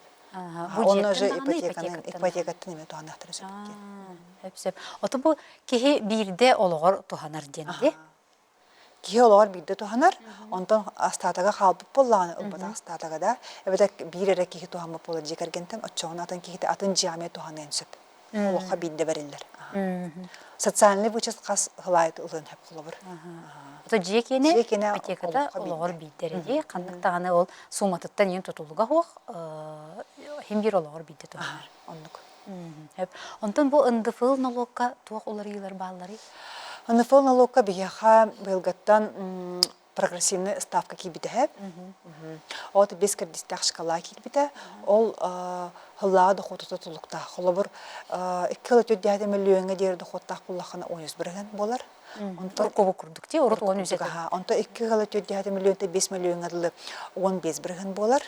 Onu же ипотекатын еме туhan yaktarın söpke. Hep. Ota bu kehe birde olağır tuhanar dendi. Kehe olağır birde tuhanar. Ondan astataga kalbıp bollağını ılbada astataga da. Evet bir ere kehe tuhan mı bolla jekergenten otçoğun atan kehe atın camiye tuhanın söp. Oğa birde verirler. Социальный вычет қас ғылайт ұлын хеп құлыбыр. Жекені ипотекада олағыр бейдерінде, қандықтағаны ол суматыттан ең тұтылыға хоқ, хем бір олағыр бейді тұғанар. Онтан бұл ындыфыл налогқа туақ олар елер бағалары? Ындыфыл налогқа бияға бұйылғаттан прогрессивный ставка кибиде хеп. Оты бес кредиттақ шкала кибиде. Ол хыллағы доходы тұлықта. Қолыбыр 2,4 миллионға дейір доходтақ бұлаққаны 11 бірген болар. Ұрқобы күрдік те, ұрық 10 үзеті. Онта 2,4 миллионда 5 миллион ғадылы 15 бірген болар.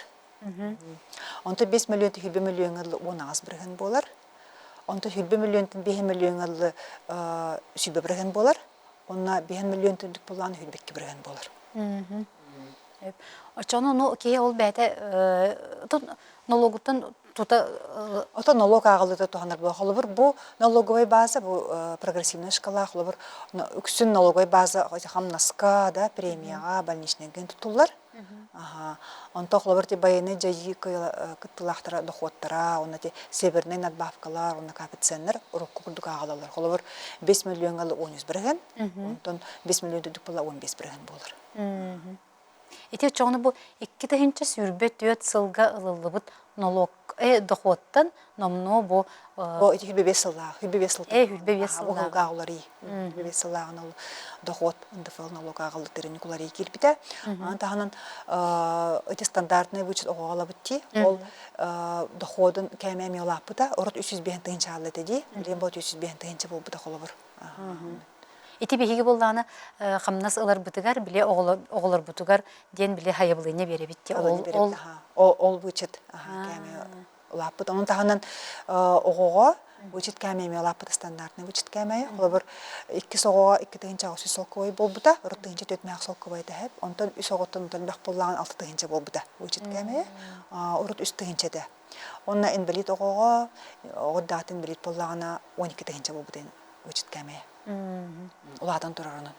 Онта 5 миллионда 20 миллион ғадылы 10 бірген болар. Онта 20 миллионда 5 миллион ғадылы 7 бірген болар. Онна 5 миллион түндік болғаны хүлбекке бірген болар. Очаны кей ол бәйті налогыттан тута... Ота налог ағылыда туғандар бұл. Қолыбыр бұл налоговай база, бұл прогрессивный шкала, қолыбыр үксін налоговай база хамнаска, премияға, больничнеген тұтулар. Онта қолыбыр те байыны жайы күттілақтара, доходтара, оны те северный надбавкалар, оны коэффициенттер ұрыққы күрдік ағылалар. Қолыбыр 5 миллион ғалы 11 бірген, онтан 5 миллион түдік бола 15 бірген болар. Ете çoğunu bu iki təhінші sürбет өт сылға ылылыбыт налог доходтан номно bu o hübbe sıllar hübbe sıllar o gağları hübbe sılların ol доход ндфл налог агылды терникулары кирбите антаһанан öte стандартный вычет оғала битти ол доходын кәмәме лапыта орот 300 тыгынча алды ди билем бот 300 тыгынча болбута холобур Ити беги болланы хамнас ылар бутугар биле оголор бутугар ден биле хайыблыне бере битти ол вычет кәмәме лапыта onun таһанан огого вычет кәмәме лапыта стандартный вычет кәмәме холобур 2 согога 2 тыгынча осу солковой болбута орот тыгынча төтмәк солковой да хеп онтан 3 соготтан бак боллаган 6 тыгынча болбута вычет кәмәме орот 3 тыгынча да онна инвалид огого оддатын инвалид боллагана 12 тыгынча болбута вычет кәмәме Уладан турарынан.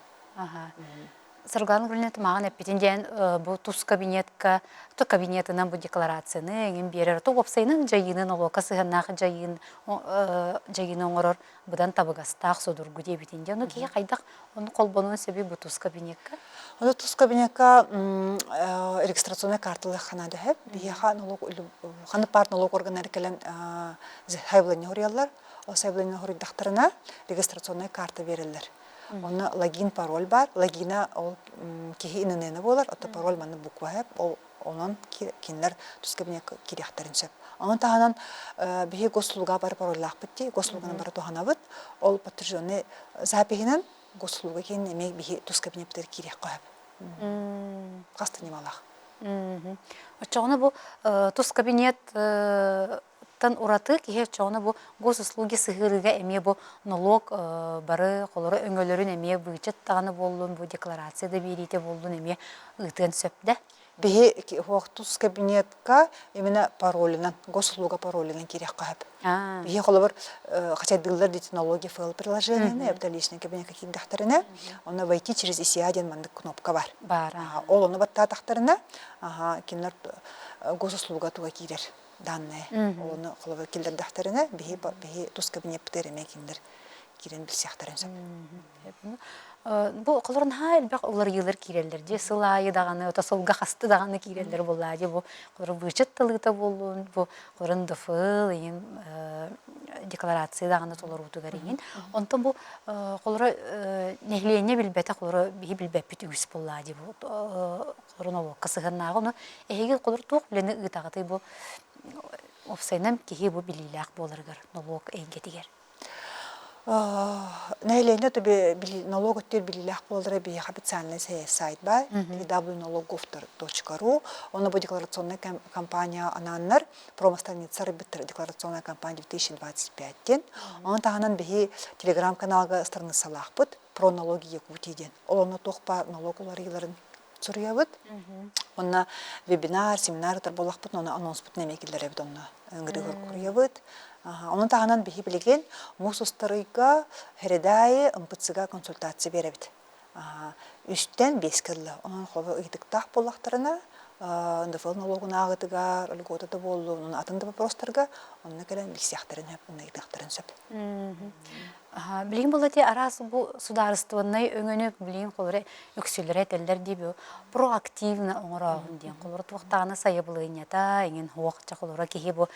Сырган гүлнет маған әппетен бұл тұс кабинетка, тұс кабинетынан бұл декларацияны әңін берер. Тұқ опсайның жайының олуқа сығаннағы жайының оңырыр бұдан табығастақ содыр күде бетінде. Оны кейі қайдақ оны қолбонуын сөбей бұл тұс кабинетка? Оны тұс кабинетка регистрационный картылы қанады әп. Бияға қаны бар налог органары кәлін хайбылыны ғыриялар. ол заявление хордактарына регистрационная карта берилер. Оны логин пароль бар. Логина ол кихи иненене болар. Ото пароль маны буква хеп. Ол онан кинлер түскебіне киряхтарын сөп. Онан тағанан бихи госслуга бар пароллах бітті. Госслуганы бар тухана бит. Ол подтвержденный запихинен госслуга кен эмей бихи түскебіне бітер кирях қойып. Қасты немалақ. Чоғына бұл тұс кабинет тан ураты кихе чоғына бұл госуслуги сығырыға әме бұл налог бары қолыры өңөлерін әме бұйчат тағаны болуын, бұл декларацияда берейте болуын әме ұйтын сөпді. Бихи туз кабинетка именно паролинан, госуслуга паролинан кирях қойып. Бихи қолы бір қачайдығылар дейті налоги файл приложение, это личный кабинет какие дақтарына, оны войти через ICA-ден мандық кнопка бар. Ол оны батта дақтарына, кенлер госуслуга туға кирер данные. Оны қолы бір келдер дақтарына, бихи туз кабинет бітіреме кенлер кирен білсияқтарын сөп. Бұл қолырын әлбәқ олар елер кирелерде, сылайы дағаны, отасылға қасты дағаны кирелер болады. Бұл қолырын бұйчат талыта болуын, бұл қолырын дұфыл, декларация дағаны толар ұту кәреген. Онтан бұл қолыры нәхлейіне білбәті қолыры бейі білбәппет үйіс болады. Қолырын олық қысығыннағы, оны әйгел қолыр тоқ білені ұйтағытай бұл опсайнам кейі бұл білейләқ болырғыр, налог әйгетігер. Нәйләйне налоготтер билилях болдыра бей официальный сайт бар, www.налогов.ру. Оны бұл декларационная кампания ананнар, промостаница рыбыттыр декларационная кампания 2025-тен. Оны тағанан бей телеграм-каналға страны салақ бұд, про налоги Якутийден. Оны тоқпа налог оларыларын сүріябыд. Оны вебинар, семинар болақ бұд, оны анонс бұд немекелдер әбід, оны өңірігір көріябыд. Onun tağынан bihi bilген мұсыстарыға хередайы ұмпытсыға консультация беребід. Үстен 5 кілі. Onun қолы ұйдықтақ болақтарына, ұндыфыл налогын ағытыға, өлготады болу, оның атынды вопростарға, оның кәлін білсияқтарын өп, оның ұйдықтарын сөп. Білген болады, арасы бұл сударыстығынай өңінік білген қолыры өксілері әтелдер дейбі, проактивны оңырағын дейін қолыры туақтағына сайы бұлығынята, еңін хоқча қолыры кеге бұл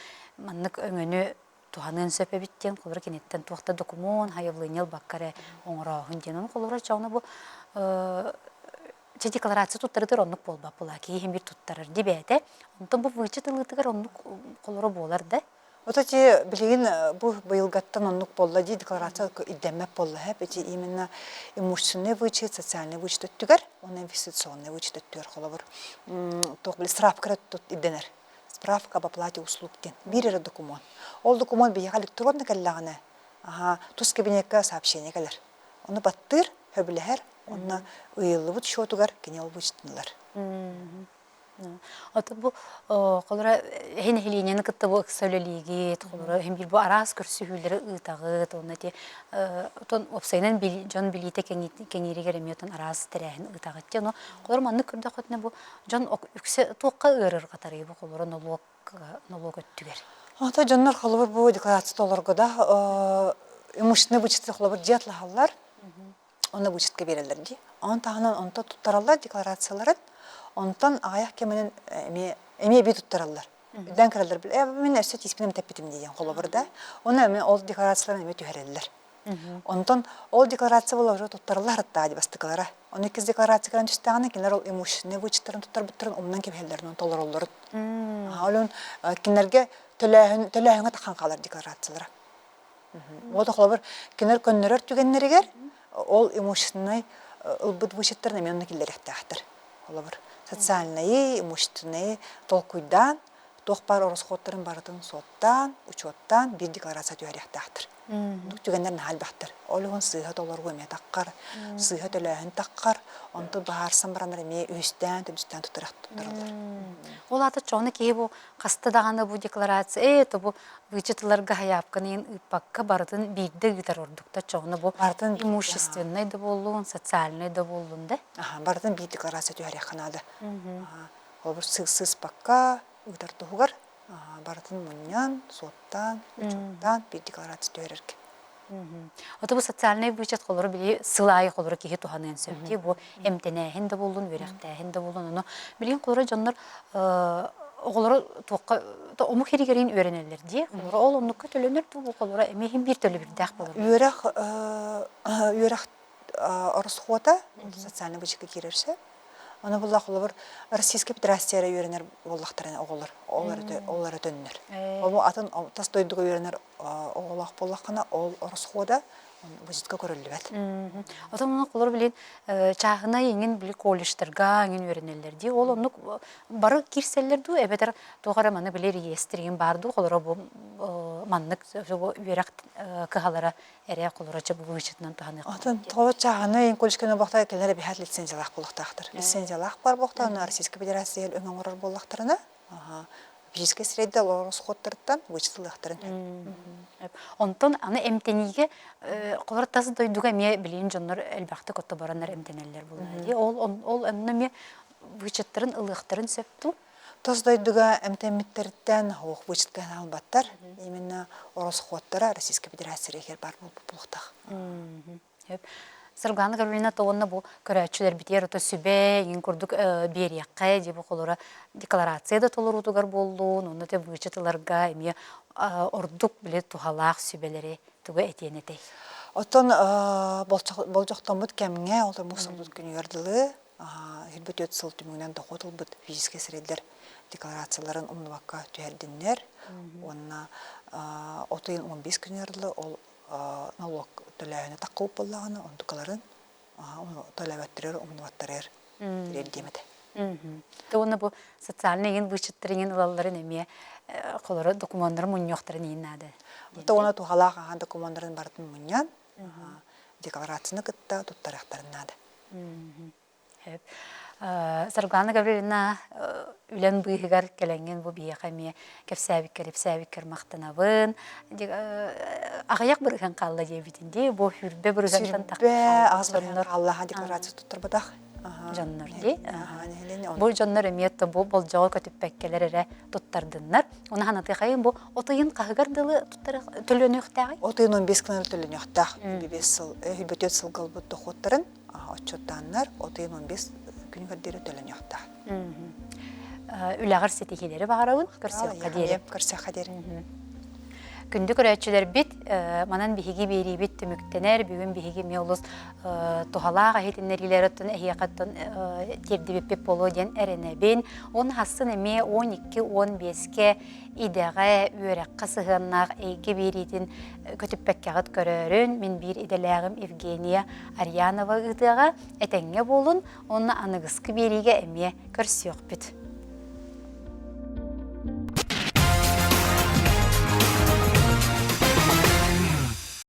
маннық өңіні туғанын сөпе біттен, қолыры кенеттен туақта документ, хайывлыйнел баққары оңырағын дейін. Оның қолыры чауына бұл декларация туттарыдыр онлық болба бұла, кейін бір туттарыр деп әді. Онтан бұл вычет ылытығыр онлық қолыры болар да. Отати билигин бу быйылгаттан оннук болла ди декларация иддемеп болла хеп эти именно имущественный вычет, социальный вычет өттүгер, он инвестиционный вычет өттүгер холобур. Ток бил справка тут идденер. Справка об оплате услуг ден. Бирер документ. Ол документ бияга электронный келлагына. Тус кабинетка сообщение келер. Оны баттыр хөбләһәр, оны ыйылыбыт шотугар кенел вычетнылар. Аты бұл қолыра әйін әйленені күтті бұл сөйлеліге, қолыра әйін бұл арас көрсі хүлері ұйтағыт, оны опсайынан жон білейті кәңерігер әметтен арас тәрәхін ұйтағыт. Қолыра манны күрді қотына бұл жон үксе тоққа ұйырыр қатары бұл қолыра налог өттігер. Ата жоннар қолыбыр бұл декларация толырғыда имущественный вычетті қолыбыр жетлі халлар, оны вычетке берелер де. Он тағынан онта тұттаралар декларацияларын, онтан аяқ кеменен эме бит туттаралар. Үдән керәләр бил. Мен нәрсә тиспинем тәппитем дигән холобырда. Оны мен ол декларацияларны эме төһәрәләр. Онтан ол декларация булып туттаралар та дип астыклара. Оны киз декларацияларын төстәгән кинләр ол имущественный вычеттарын туттар биттирен умнан кебәләрне толыралар. Алын кинләргә төләһеңә такан калар декларациялар. Вот холобыр кинләр көннәрәр түгәннәргә ол имущественный ылбыт вычеттерне мен килләр ихтәхтер. Холобыр социальные, имущественные, толкуйдан, тоқпар орысқоттарын барытын соттан, учеттан бір декларация түйәректақтыр. Түгендерін хал бақтыр. Олығын сыйға толарғы өме таққар, сыйға төләйін таққар, онты бағарсан барандар еме өстен, төбістен тұттыралар. Ол аты çoğunu кейі бұл қасты дағаны бұл декларация, бұл вычетыларға хаяпқанын ұппаққа барытын бірді үйтер ордықта çoğunu бұл имущественный да болуын, социальный да болуын да? Барытын бір декларация түйәрекқанады. Ол бір сыз паққа үйтер тұғығар, барытын мұньян, соттан, учеттан бір декларация түйәрерге. Ота бұл социальный бюджет қолыры біле сылайы қолыры кейі туғанын сөпті. Бұл әмтенәйін да болуын, өректәйін да болуын. Білген қолыры жонлар оğulları toqqa omu herigерин öğrenirler diye. Oğulları ol onlukka tölenir bu oğulları emehin bir töle bir dağ bulur. Үйрәк орысхота социальный бычка кирерсе. Аны булла холор Российская Федерация үйренер буллактарына оголор. Олар дөннөр. Бу атын тас дойдуга үйренер оголак буллакына ол орысхода бычка көрүлүбөт. Atan onu kolor bilen çağına yengin bile koliştirga yengin öğrenirler diye. Ol onu barı girseller du ebeter doğara manı bile reyestregen bardı kolora bu manlık bu üyerak kahalara ere kolora bu vücutdan tahanı. Атын тола чагына ен колишкene бакта келер бихат лицензиялак булактактыр. Лицензиялак бар бакта Российская Федерация өңөн орор булактарына. Физическая среда орысхоттардан вычислыктарын. Ondan ana emteniге kolor tası doyduga me bilen jonlar elbaqta kotta baranlar emteneller bulur diye. Ol anna me vücutların ılıqtарын söptü. Тос дойдуга эмтемиттерден хох вычыткан албаттар. Именно орысхоттара Российская Федерация хер бар булуктак. Сырганы Каролина тоонна бу көрәчүләр битер ото сүбе ин курдук бериякка дип колора декларацияда толорутугар болду. Онда те вычытыларга эми ордук биле тухалак сүбелери туга этенетей. Отон болжоктомут кемге олар мусулдут күнүгөрдүлү. Хилбет өтсөл түмүнөн дохотулбут физический среддер декларацияларын умнубакка түһәрдиннер. Онна 15 күнүгөрдүлү ол налог төлөөнө такып боллаганы ондукаларын төлөбөттөрөр умнубаттарыр дилдемете. Тоонна бу социальный ин вычыттырын улалларын эми колора документтарын муньяктарын иннады. Тоона тухалак документтарын бартын муньян декларацияны кытта туттарактарынады. Саргана Гаврилина үлен быйгар келенген бу бияхами кепсәбиккер мактанабын. Агаяк бирген калла дебитинде бу хүрбе биргентен Сүрбе Аллаха декларация туттарбадак. Жаннар ди. Бу жаннар эметте бу болжоо көтүппеккелер эре туттардыннар. Уна ханаты хайын бу отыйын кагырдылы туттар төлөнөктагы. Отыйын 15 күнү төлөнөктак. Бибесил хүлбөтөт сылгал бу дохоттарын отчоттаннар отыйын 15 күнүгөрдөрө төлөнөктак. Үләгәр сетихилери багарабын көрсөк кадер. Күндү көрәчүләр бит манан биһиги бери бит төмүктенер бүгүн биһиги меолус тухалага хетиннерилереттен эхиякаттан тердибеп боло ден эренебин он хасын эме 12-15ке идеге үрәк кысыгыннак эйге беритин көтүппеккагыт көрөрүн мен бир иделегим Евгения Арьянова ыдыга этеңге болун онна аныгыскы бериге эме көрсөк бит.